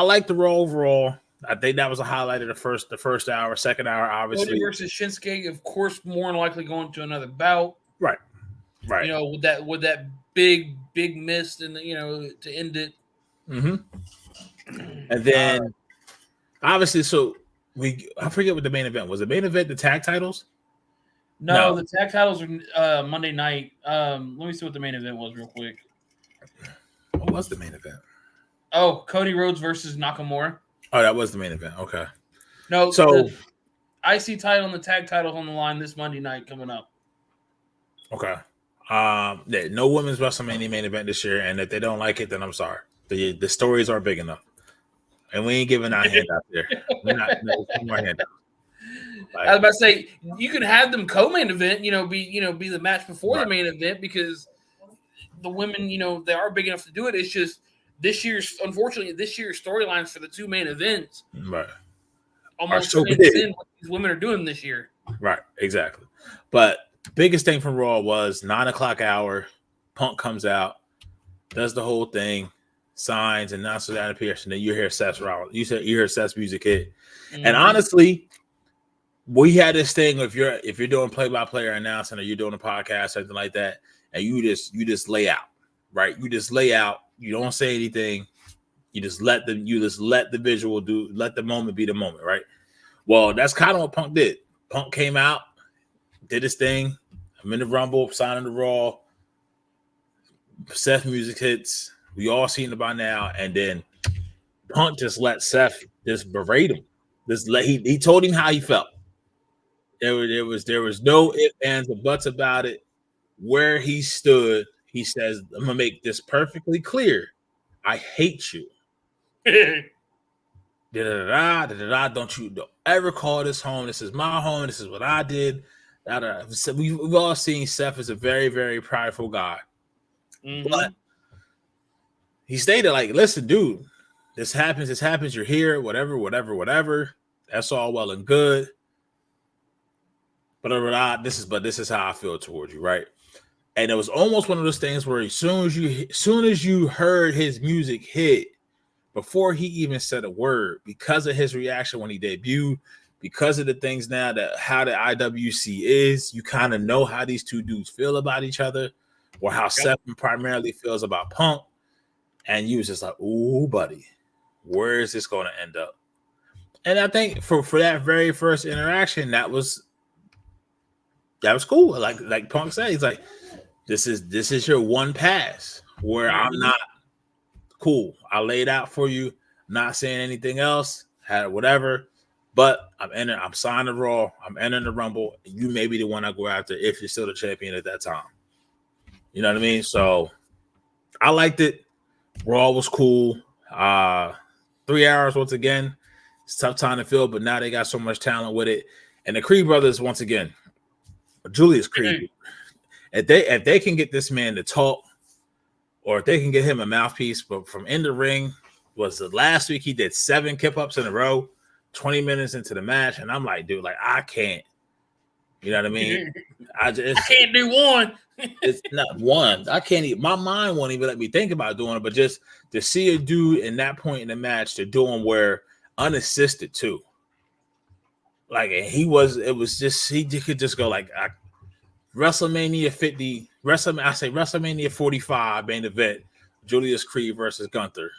like the role overall. I think that was a highlight of the first hour. Second hour, obviously. Cody versus Shinsuke, of course, more than likely going to another bout. Right. You know, with that big mist and to end it. Mm-hmm. And then obviously, so I forget what the main event was. The main event, the tag titles? No, the tag titles are Monday night. Let me see what the main event was real quick. What was the main event? Oh, Cody Rhodes versus Nakamura. Oh, that was the main event. Okay. No, so the IC title and the tag titles on the line this Monday night coming up. Okay. No women's WrestleMania main event this year, and if they don't like it, then I'm sorry. The stories are big enough, and we ain't giving out handouts there. We're not no more handouts. Like, I was about to say you can have them co-main event, be the match before the main event because the women, they are big enough to do it. It's just unfortunately this year's storylines for the two main events, right, almost transcend what these women are doing this year. Right, exactly. But the biggest thing from Raw was 9:00 hour. Punk comes out, does the whole thing. Signs and announces that appears, and then you hear Seth's Rollins. You hear Seth's music hit, and honestly, we had this thing. If you're doing play-by-play or announcing, or you're doing a podcast, something like that, and you just lay out, right? You just lay out. You don't say anything. You just let the visual let the moment be the moment, right? Well, that's kind of what Punk did. Punk came out, did his thing. I'm in the Rumble, signing the Raw. Seth music hits. We all seen it by now, and then Punk just let Seth just berate him. He told him how he felt. There was no ifs, ands, or buts about it. Where he stood, he says, "I'm gonna make this perfectly clear. I hate you." Don't ever call this home. This is my home. This is what I did. So we've all seen Seth as a very, very prideful guy, but he stated, like, listen, dude, this happens. You're here, whatever. That's all well and good. But this is how I feel towards you, right? And it was almost one of those things where as soon as you heard his music hit, before he even said a word, because of his reaction when he debuted, because of the things now that how the IWC is, you kind of know how these two dudes feel about each other, or how Seth primarily feels about Punk. And you was just like, ooh, buddy, where is this going to end up? And I think for that very first interaction, that was that was cool. Like Punk said, he's like, this is your one pass where I'm not cool. I laid out for you, not saying anything else, had whatever, but I'm signing Raw, I'm entering the Rumble. You may be the one I go after if you're still the champion at that time. You know what I mean? So I liked it. Raw was cool. 3 hours once again. It's a tough time to fill, but now they got so much talent with it. And the Creed brothers, once again, Julius Creed. If they can get this man to talk, or if they can get him a mouthpiece, but from in the ring, was the last week he did 7 kip-ups in a row, 20 minutes into the match, and I'm like, dude, like I can't. You know what I mean? I can't do one. It's not one. I can't even. My mind won't even let me think about doing it. But just to see a dude in that point in the match to do him where unassisted too. Like he could just go like WrestleMania 50, WrestleMania 45 main event, Julius Creed versus Gunther.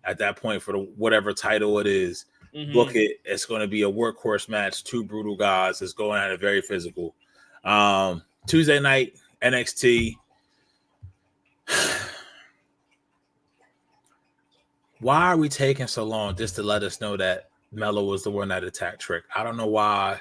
At that point for the whatever title it is. Book it. It's going to be a workhorse match. 2 brutal guys. It's going at it very physical. Tuesday night, NXT. Why are we taking so long just to let us know that Melo was the one that attacked Trick? I don't know why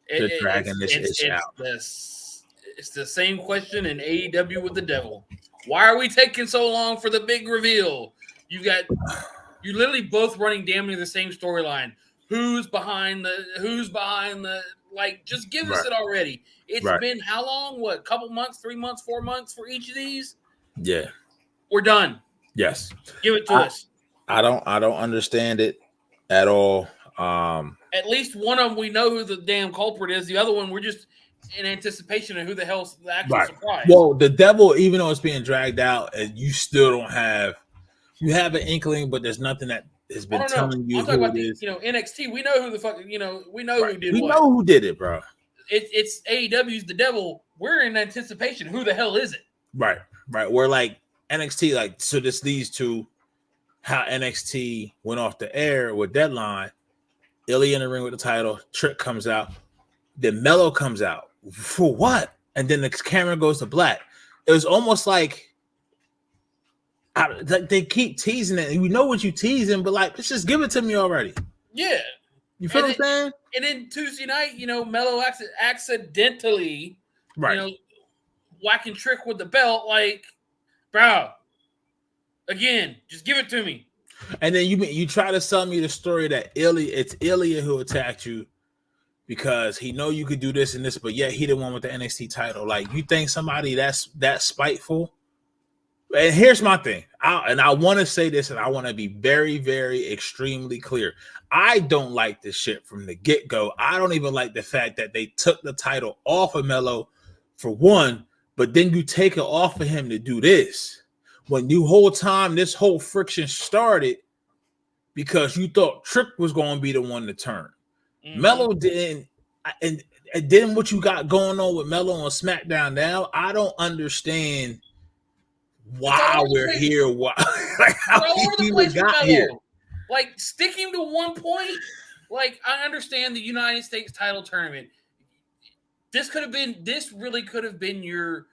they're dragging this out. It's the same question in AEW with the Devil. Why are we taking so long for the big reveal? You literally both running damn near the same storyline. Who's behind the like just give us it already. It's been how long? What, couple months, 3 months, 4 months for each of these? Yeah. We're done. Yes. Give it to us. I don't understand it at all. At least one of them we know who the damn culprit is. The other one we're just in anticipation of who the hell's the actual surprise. Well, the Devil, even though it's being dragged out, and you still don't have you have an inkling, but there's nothing that has been telling you who it is. NXT, we know who the fuck, we know who did we what. We know who did it, bro. It's AEW's the Devil. We're in anticipation. Who the hell is it? Right. We're like NXT, like, so this leads to how NXT went off the air with Deadline. Ilja in the ring with the title. Trick comes out. Then Melo comes out. For what? And then the camera goes to black. It was almost like they keep teasing it. We know what you teasing, but like, let's just give it to me already. Yeah. You feel what I'm saying? And then Tuesday night, Melo accidentally, whacking Trick with the belt. Like, bro, again, just give it to me. And then you try to sell me the story that it's Ilja who attacked you because he know you could do this and this, but yet he the one with the NXT title. Like, you think somebody that's that spiteful? And here's my thing. I want to say this, and I want to be very, very extremely clear. I don't like this shit from the get-go. I don't even like the fact that they took the title off of Melo for one, but then you take it off of him to do this. When you whole time this whole friction started because you thought Trick was going to be the one to turn. Mm-hmm. Melo didn't, and then what you got going on with Melo on SmackDown now, I don't understand why we're here. Why like how we got here? Like, stick him to one point. Like, I understand the United States title tournament. This really could have been your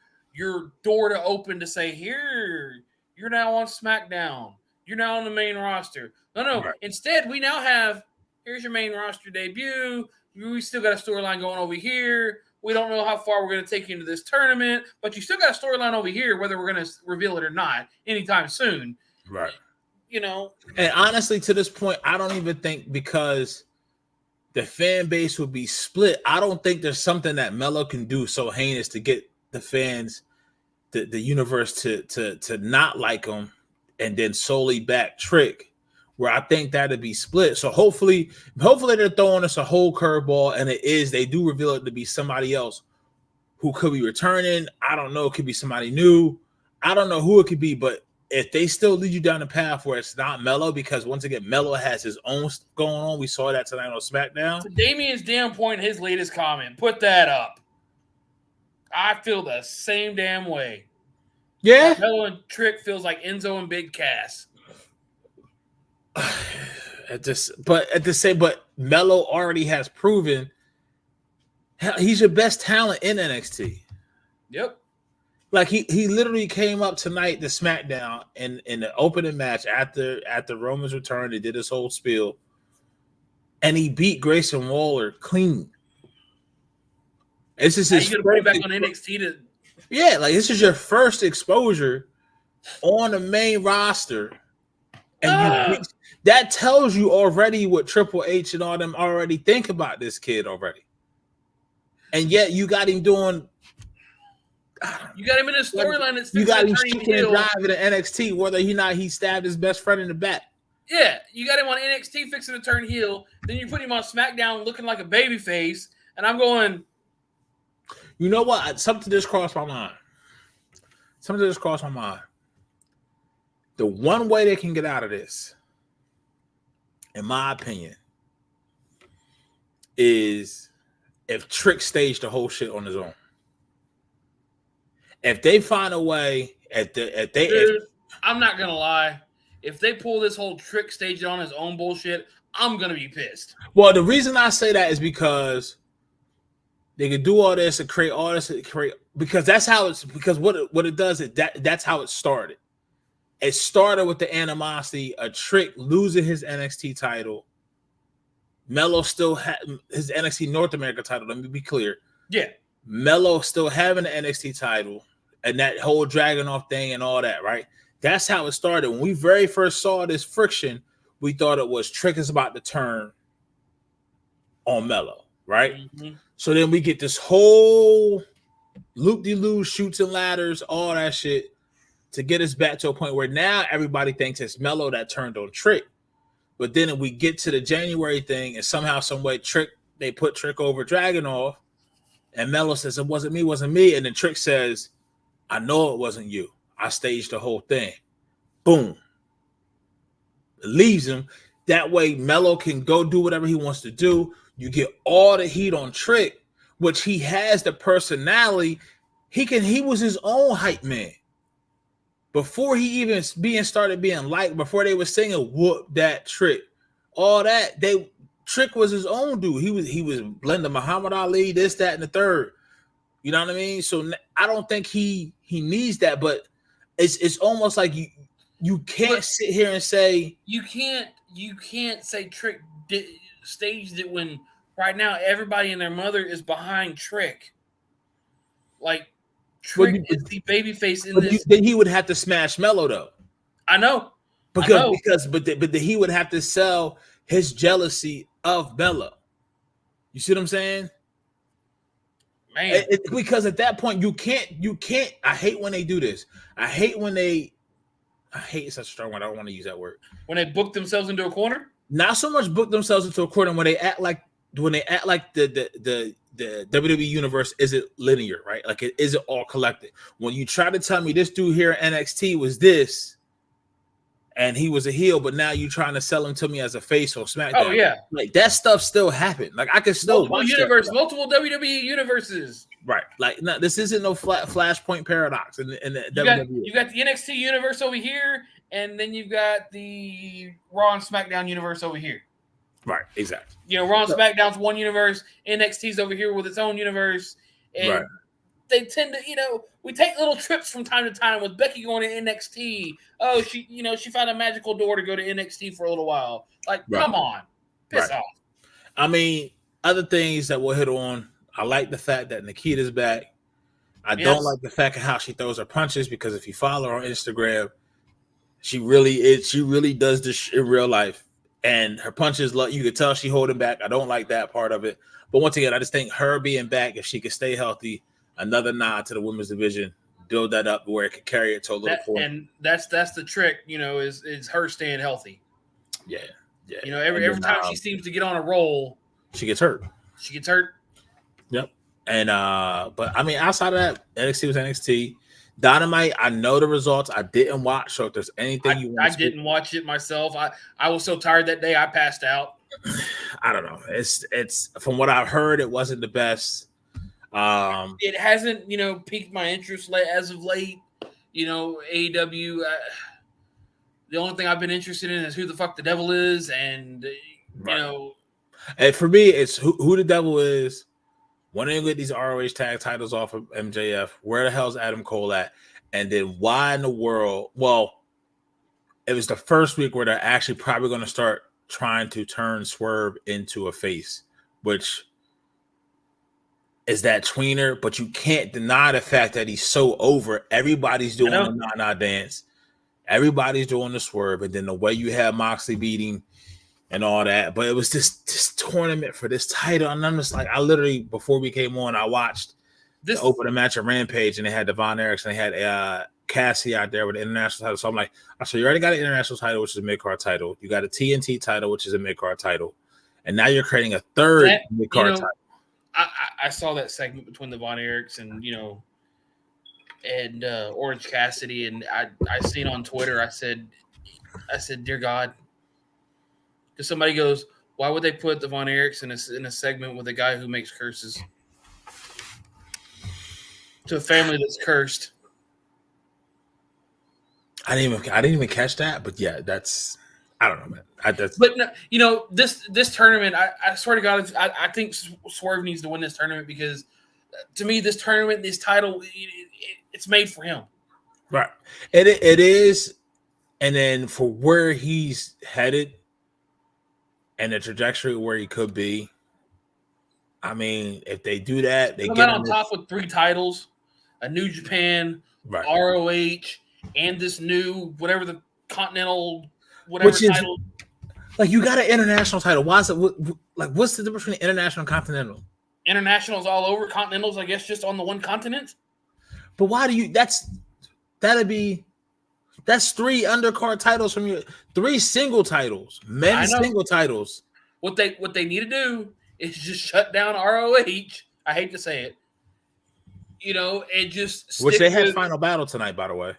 door to open to say, here, you're now on SmackDown. You're now on the main roster. No. Right. Instead, we now have, here's your main roster debut. We still got a storyline going over here. We don't know how far we're going to take you into this tournament, but you still got a storyline over here, whether we're going to reveal it or not anytime soon. Right. And honestly, to this point, I don't even think, because the fan base would be split, I don't think there's something that Melo can do so heinous to get the fans, the universe to not like him and then solely back Trick, where I think that'd be split. So hopefully they're throwing us a whole curveball, and they do reveal it to be somebody else who could be returning. I don't know. It could be somebody new. I don't know who it could be, but if they still lead you down the path where it's not Melo, because once again, Melo has his own going on. We saw that tonight on SmackDown. To Damian's damn point, his latest comment, put that up. I feel the same damn way. Yeah. Melo and Trick feels like Enzo and Big Cass. But Melo already has proven Hell, he's your best talent in NXT. Yep. Like he literally came up tonight to SmackDown in the opening match after Roman's return. They did his whole spiel, and he beat Grayson Waller clean. This is his first put back on NXT to like this is your first exposure on the main roster, and that tells you already what Triple H and all them already think about this kid already, and yet you got him doing. You got him in a storyline that's you got him shooting and driving to NXT, whether he stabbed his best friend in the back. Yeah, you got him on NXT fixing to turn heel. Then you put him on SmackDown looking like a baby face, and I'm going. You know what? Something just crossed my mind. The one way they can get out of this, in my opinion, is if Trick staged the whole shit on his own. If they find a way, I'm not gonna lie. If they pull this whole Trick stage on his own bullshit, I'm gonna be pissed. Well, the reason I say that is because they could do all this and create all this, because that's how it's. Because what it does is that's how it started. It started with the animosity, a Trick losing his NXT title. Melo still had his NXT North America title. Let me be clear. Yeah, Melo still having the NXT title. And that whole Dragunov thing and all that, right? That's how it started. When we very first saw this friction, we thought it was Trick is about to turn on Melo, right? Mm-hmm. So then we get this whole loop-de-loo, shoots and ladders, all that shit to get us back to a point where now everybody thinks it's Melo that turned on Trick. But then we get to the January thing and somehow, some way, they put Trick over Dragunov, and Melo says, it wasn't me. And then Trick says, I know it wasn't you. I staged the whole thing. Boom. It leaves him. That way, Melo can go do whatever he wants to do. You get all the heat on Trick, which he has the personality. He was his own hype man. Before he even started being liked, before they were singing "Whoop That Trick," all that, Trick was his own dude. He was blending Muhammad Ali, this, that, and the third. You know what I mean? So I don't think he needs that, but it's almost like you can't sit here and say you can't say Trick staged it when right now everybody and their mother is behind Trick. Like Trick is the babyface in this. Then he would have to smash Melo though. I know. But he would have to sell his jealousy of Melo. You see what I'm saying? Man. Because at that point you can't. I hate when they do this. I hate is such a strong word. I don't want to use that word. When they book themselves into a corner? Not so much book themselves into a corner when they act like the WWE universe isn't linear, right? Like it isn't all collected. When you try to tell me this dude here at NXT was this and he was a heel, but now you're trying to sell him to me as a face on SmackDown. Oh yeah, like that stuff still happened. Like I can still multiple WWE universes. Right, like no, this isn't no Flashpoint paradox in the WWE. You got the NXT universe over here, and then you've got the Raw and SmackDown universe over here. Right, exactly. You know, Raw and SmackDown's one universe, NXT's over here with its own universe, and they tend to, we take little trips from time to time with Becky going to NXT. Oh, she found a magical door to go to NXT for a little while. Like, come on, piss off. I mean, other things that we'll hit on. I like the fact that Nikita's back. I don't like the fact of how she throws her punches, because if you follow her on Instagram, she really does this in real life. And her punches, you could tell she holding back. I don't like that part of it. But once again, I just think her being back, if she could stay healthy, another nod to the women's division, build that up where it could carry it to a little point. And that's the trick, is her staying healthy. Yeah. Every time she seems to get on a roll, she gets hurt. Yep. And but I mean, outside of that, NXT was NXT. Dynamite, I know the results. I didn't watch, so if there's anything you want I didn't watch it myself. I was so tired that day I passed out. I don't know. It's from what I've heard, it wasn't the best. It hasn't, piqued my interest as of late. AEW. The only thing I've been interested in is who the fuck the devil is, and and for me, it's who the devil is, When are you get these ROH tag titles off of MJF? Where the hell's Adam Cole at? And then why in the world? Well, it was the first week where they're actually probably going to start trying to turn Swerve into a face, which is that tweener, but you can't deny the fact that he's so over. Everybody's doing the nah dance. Everybody's doing the Swerve. And then the way you have Moxley beating and all that. But it was this tournament for this title. And I'm just like, I literally, before we came on, I watched the opening match of Rampage, and they had Devon Erickson. They had Cassie out there with the international title. So I'm like, so you already got an international title, which is a mid-card title. You got a TNT title, which is a mid-card title. And now you're creating a third mid-card title. I saw that segment between the Von Erichs and Orange Cassidy, and I seen on Twitter. I said, dear God, because somebody goes, why would they put the Von Erichs in a segment with a guy who makes curses to a family that's cursed? I didn't even catch that, but yeah, that's. I don't know, man. But this tournament, I swear to God, I think Swerve needs to win this tournament, because to me, this tournament, this title, it's made for him. Right. It is, and then for where he's headed and the trajectory where he could be, I mean, if they do that, they come get out on top with 3 titles, a New Japan, right. ROH, and this new whatever the Continental. Whatever Which is title. Like, you got an international title. Why is it like? What's the difference between international and continental? Internationals all over, continentals, I guess, just on the one continent. But why do you? That's 3 undercard titles from your 3 single titles, men's single titles. What they need to do is just shut down ROH. I hate to say it, and just which they had Final Battle tonight, by the way.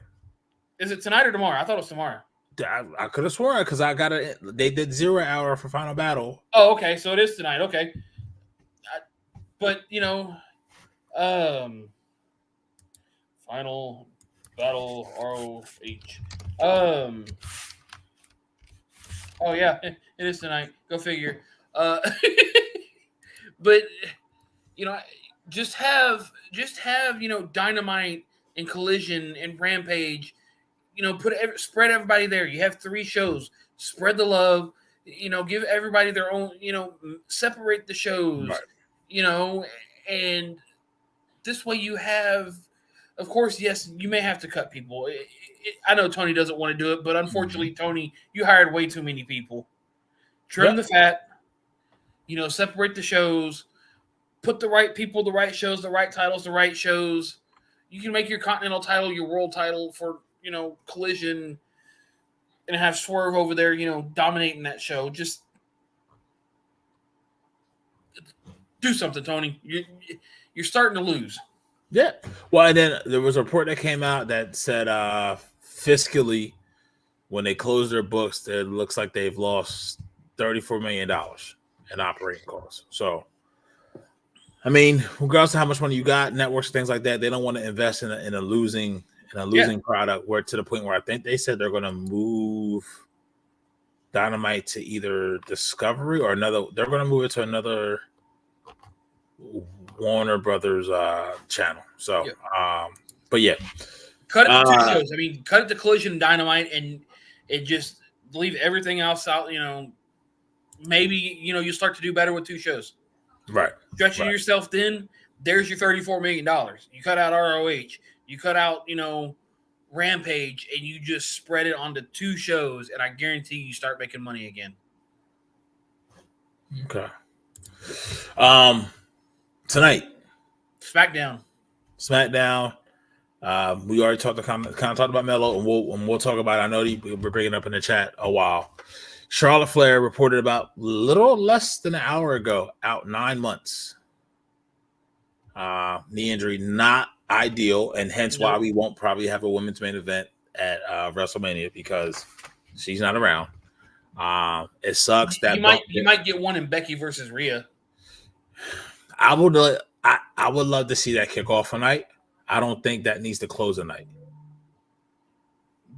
Is it tonight or tomorrow? I thought it was tomorrow. I could have sworn because I got it. They did 0 hour for Final Battle. Oh, okay. So it is tonight. Okay. But Final Battle ROH. Oh yeah, it is tonight. Go figure. But just have Dynamite and Collision and Rampage. Spread everybody there. You have 3 shows. Spread the love. Give everybody their own. Separate the shows. Right. And this way you have. Of course, yes, you may have to cut people. I know Tony doesn't want to do it, but unfortunately, Tony, you hired way too many people. Trim the fat. Separate the shows. Put the right people, the right shows, the right titles, the right shows. You can make your Continental title your world title for. Collision, and have Swerve over there, dominating that show. Just do something, Tony. You're starting to lose. Yeah. Well, and then there was a report that came out that said fiscally, when they close their books, it looks like they've lost $34 million in operating costs. So, I mean, regardless of how much money you got, networks, things like that, they don't want to invest in a losing product, where to the point where I think they said they're going to move Dynamite to either Discovery or another. They're going to move it to another Warner Brothers channel. So, but yeah, cut it to 2 shows. I mean, cut it to Collision and Dynamite, and it just leave everything else out. Maybe you start to do better with 2 shows. Right. Stretching yourself thin. There's your $34 million. You cut out ROH. You cut out, Rampage, and you just spread it onto 2 shows, and I guarantee you start making money again. Okay. Tonight, SmackDown. We already talked about Melo, and we'll talk about it. I know we're bringing it up in the chat a while. Charlotte Flair reported about little less than an hour ago, out 9 months. Knee injury, not ideal, and hence why we won't probably have a women's main event at WrestleMania, because she's not around. It sucks that you might get one in Becky versus Rhea. I would love to see that kick off tonight. I don't think that needs to close the night.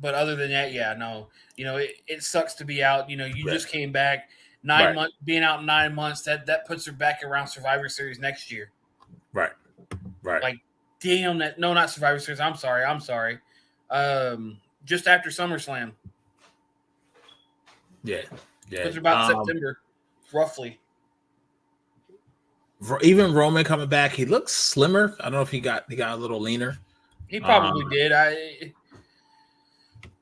But other than that, yeah, no. It sucks to be out. You just came back 9 months, being out 9 months. That puts her back around Survivor Series next year. Right. Like, damn that. No, not Survivor Series. I'm sorry. Just after SummerSlam. Yeah. It's about September, roughly. Even Roman coming back, he looks slimmer. I don't know if he got a little leaner. He probably did. I'm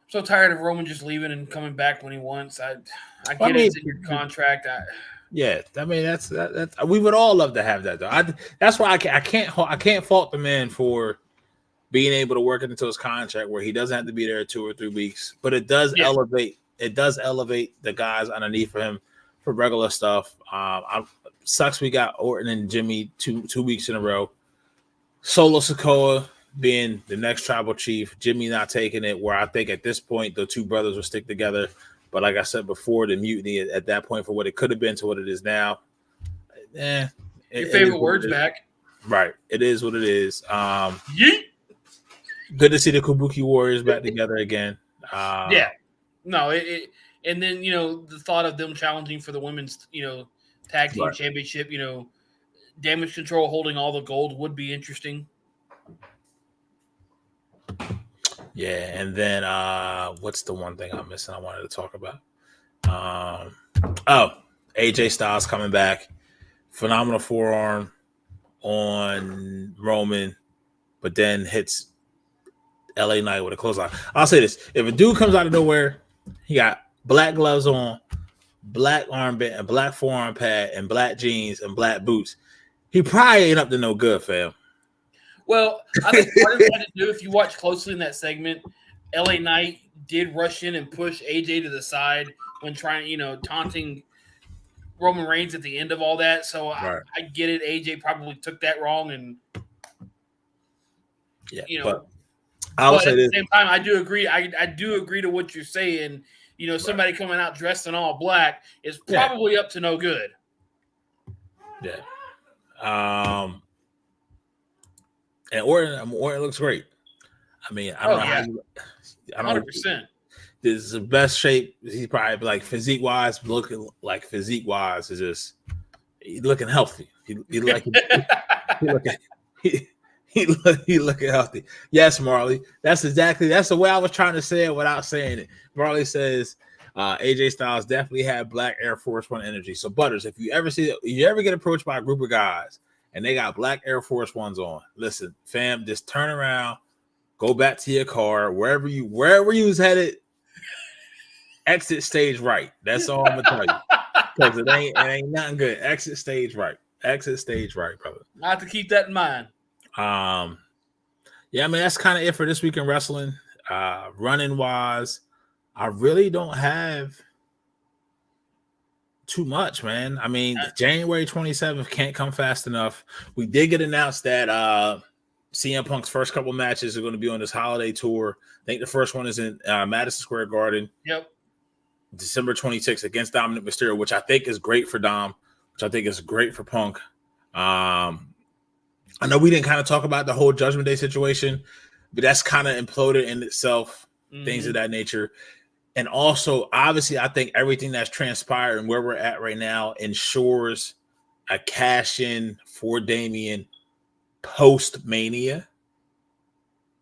so tired of Roman just leaving and coming back when he wants. I get it's in your contract. Yeah, I mean that's we would all love to have that though. That's why I can't fault the man for being able to work it into his contract where he doesn't have to be there 2 or 3 weeks, but it does elevate. It does elevate the guys underneath him for regular stuff. Sucks we got Orton and Jimmy 2 weeks in a row. Solo Sikoa being the next tribal chief, Jimmy not taking it, where I think at this point the two brothers will stick together. But like I said before, the mutiny at that point for what it could have been to what it is now. Your favorite words back. Right. It is what it is. Yeet. Good to see the Kabuki Warriors back together again. Yeah. No, and then, the thought of them challenging for the women's, tag team championship, Damage Control holding all the gold would be interesting. Yeah, and then what's the one thing I'm missing I wanted to talk about? AJ Styles coming back. Phenomenal forearm on Roman, but then hits LA Knight with a clothesline. I'll say this. If a dude comes out of nowhere, he got black gloves on, black armband, and black forearm pad, and black jeans, and black boots, he probably ain't up to no good, fam. Well, I think part of what to do, if you watch closely in that segment, LA Knight did rush in and push AJ to the side when trying, taunting Roman Reigns at the end of all that. So I get it. AJ probably took that wrong, and but I'll say at this. the same time, I do agree. I do agree to what you're saying. Somebody coming out dressed in all black is probably up to no good. Yeah. And Orton looks great. I mean, I don't know how you, I don't 100%. This is the best shape. He's probably like physique wise is just looking healthy. He looking healthy. Yes, Marley. That's the way I was trying to say it without saying it. Marley says AJ Styles definitely had black Air Force One energy. So Butters, if you ever get approached by a group of guys and they got black Air Force Ones on, listen, fam, just turn around, go back to your car, wherever you was headed, exit stage right. That's all I'm gonna tell you. Because it ain't nothing good. Exit stage right, brother. I have to keep that in mind. Yeah, I mean that's kind of it for this week in wrestling. Running wise, I really don't have too much, man. I mean, January 27th can't come fast enough. We did get announced that CM Punk's first couple matches are going to be on this holiday tour. I think the first one is in Madison Square Garden. Yep. December 26th against Dominic Mysterio, which I think is great for Dom, which I think is great for Punk. I know we didn't kind of talk about the whole Judgment Day situation, but that's kind of imploded in itself, things of that nature. And also, obviously, I think everything that's transpired and where we're at right now ensures a cash-in for Damian post-Mania,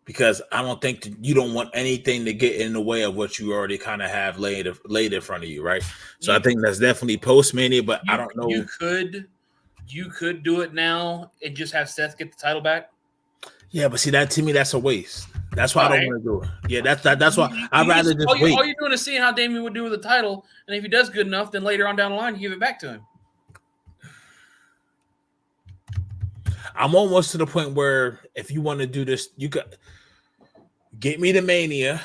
because I don't think you don't want anything to get in the way of what you already kind of have laid in front of you, right? So I think that's definitely post-Mania, but I don't know. You could do it now and just have Seth get the title back. Yeah, but see, that to me, that's a waste. That's why I don't want to do it. Yeah, that's why I'd rather just wait. All you're doing is seeing how Damian would do with the title, and if he does good enough, then later on down the line, you give it back to him. I'm almost to the point where if you want to do this, you could get me to Mania,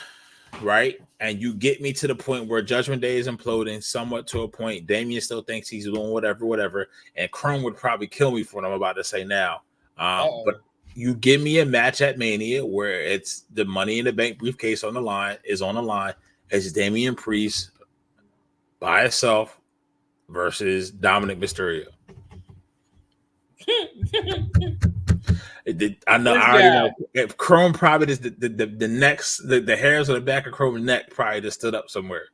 right? And you get me to the point where Judgment Day is imploding somewhat to a point. Damian still thinks he's doing whatever. And Chrome would probably kill me for what I'm about to say now. But you give me a match at Mania where it's the Money in the Bank briefcase on the line. It's Damian Priest by himself versus Dominic Mysterio. I already know. If Chrome probably is the hairs on the back of Chrome's neck probably just stood up somewhere,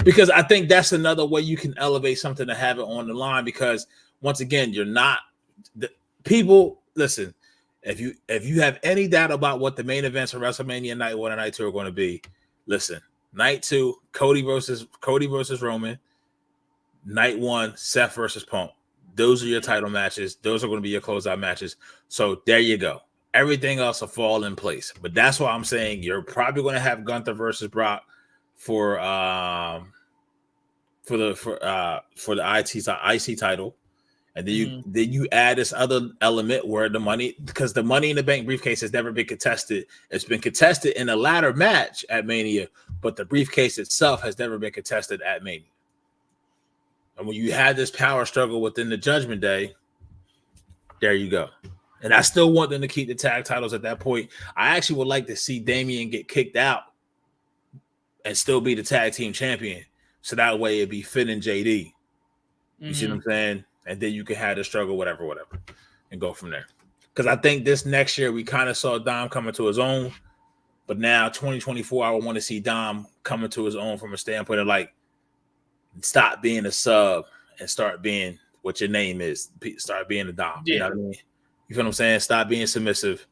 because I think that's another way you can elevate something to have it on the line. Because once again, you're not the people. Listen, If you have any doubt about what the main events of WrestleMania Night 1 and Night 2 are going to be, listen. Night 2, Cody versus Roman. Night 1, Seth versus Punk. Those are your title matches. Those are going to be your closeout matches. So there you go. Everything else will fall in place. But that's why I'm saying you're probably going to have Gunther versus Brock for the IC title. And then you add this other element where the money, because the Money in the Bank briefcase has never been contested. It's been contested in a ladder match at Mania, but the briefcase itself has never been contested at Mania. And when you had this power struggle within the Judgment Day, there you go. And I still want them to keep the tag titles at that point. I actually would like to see Damian get kicked out and still be the tag team champion. So that way it'd be Finn and JD. You see what I'm saying? And then you can have the struggle, whatever, and go from there. Because I think this next year we kind of saw Dom coming to his own. But now 2024, I would want to see Dom coming to his own from a standpoint of like, stop being a sub and start being what your name is. Start being a Dom. Yeah. You know what I mean? You feel what I'm saying? Stop being submissive.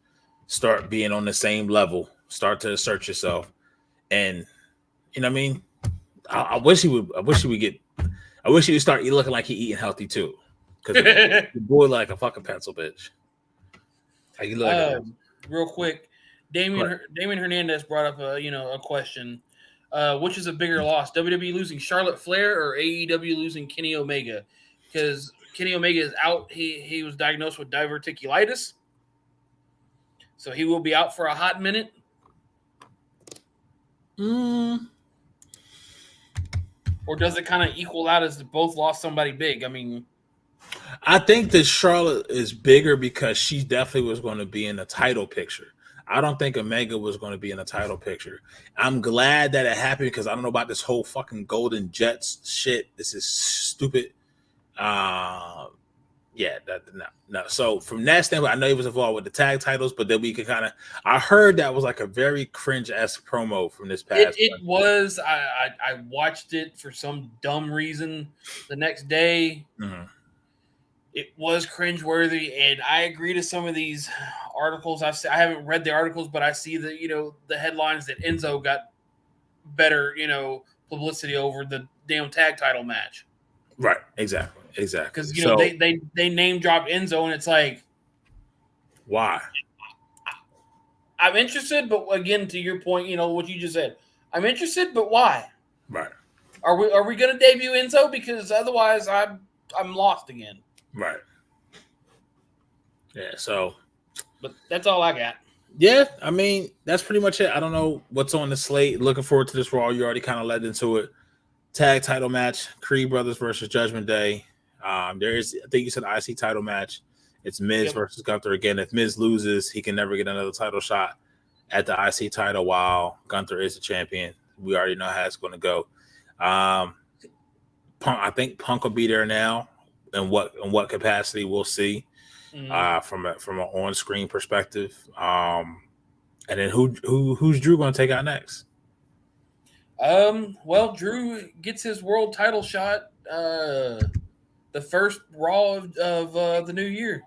Start being on the same level. Start to assert yourself. And you know what I mean? I wish he would start looking like he eating healthy too. Because the boy like a fucking pencil, bitch. How you look? Real quick, Damien Hernandez brought up a question. Which is a bigger loss, WWE losing Charlotte Flair or AEW losing Kenny Omega? Because Kenny Omega is out. He was diagnosed with diverticulitis, so he will be out for a hot minute. Or does it kind of equal out as both lost somebody big? I mean, I think that Charlotte is bigger because she definitely was going to be in the title picture. I don't think Omega was going to be in the title picture. I'm glad that it happened because I don't know about this whole fucking Golden Jets shit. This is stupid. No. So from that standpoint, I know he was involved with the tag titles, but then we could kind of. I heard that was like a very cringe-esque promo from this past. It was. I watched it for some dumb reason the next day. Mm-hmm. It was cringeworthy, and I agree to some of these articles. I haven't read the articles, but I see the headlines that Enzo got better publicity over the damn tag title match. Right, exactly. Because they name drop Enzo, and it's like, why? I'm interested, but again, to your point, what you just said, I'm interested, but why? Right. Are we going to debut Enzo? Because otherwise, I'm lost again. Right. Yeah. So, but that's all I got. Yeah, I mean that's pretty much it. I don't know what's on the slate. Looking forward to this Raw. You already kind of led into it. Tag title match: Creed Brothers versus Judgment Day. There is, I think you said, IC title match. It's Miz versus Gunther again. If Miz loses, he can never get another title shot at the IC title while Gunther is the champion. We already know how it's going to go. Punk, I think Punk will be there now. In what capacity we'll see from an on-screen perspective. And then who's Drew going to take out next? Well, Drew gets his world title shot the first Raw of the new year.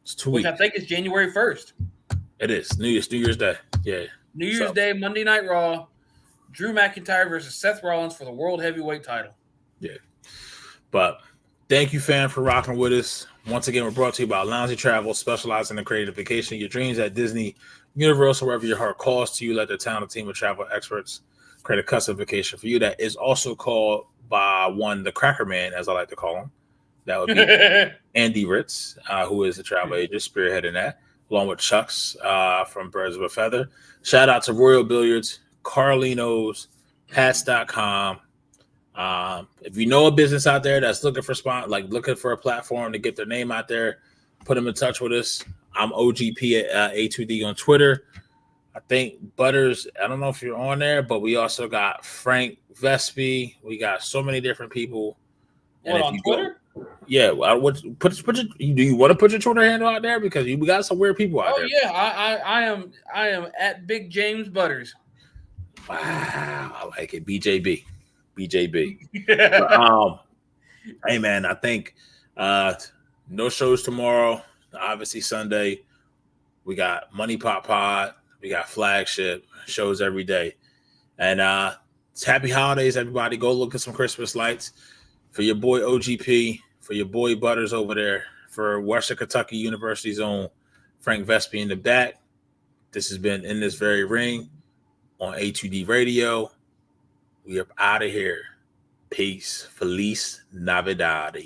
It's 2 weeks. Which I think is January 1st. It is. New Year's Day. Yeah. New Year's Day, Monday Night Raw. Drew McIntyre versus Seth Rollins for the World Heavyweight title. Yeah. But thank you, fam, for rocking with us. Once again, we're brought to you by Lounge Travel, specializing in creative vacation. Your dreams at Disney, Universal, wherever your heart calls to you. Let the talented team of travel experts create a custom vacation for you that is also called by the Cracker Man, as I like to call him. That would be Andy Ritz, who is the travel agent spearheading that, along with Chucks from Birds of a Feather. Shout out to Royal Billiards, Carlino's, Hats.com. If you know a business out there that's looking for a platform to get their name out there, put them in touch with us. I'm OGP at A2D on Twitter. I think Butters, I don't know if you're on there, but we also got Frank Vespi. We got so many different people. What, on Twitter? Yeah. Do you want to put your Twitter handle out there? Because we got some weird people out there. Oh, yeah. I am at Big James Butters. Wow. I like it. BJB. But, hey, man, I think no shows tomorrow. Obviously, Sunday, we got Money Pop Pod. We got flagship shows every day. And it's happy holidays, everybody. Go look at some Christmas lights for your boy OGP, for your boy Butters over there, for Western Kentucky University's own Frank Vespi in the back. This has been In This Very Ring on A2D Radio. We are out of here. Peace. Feliz Navidad.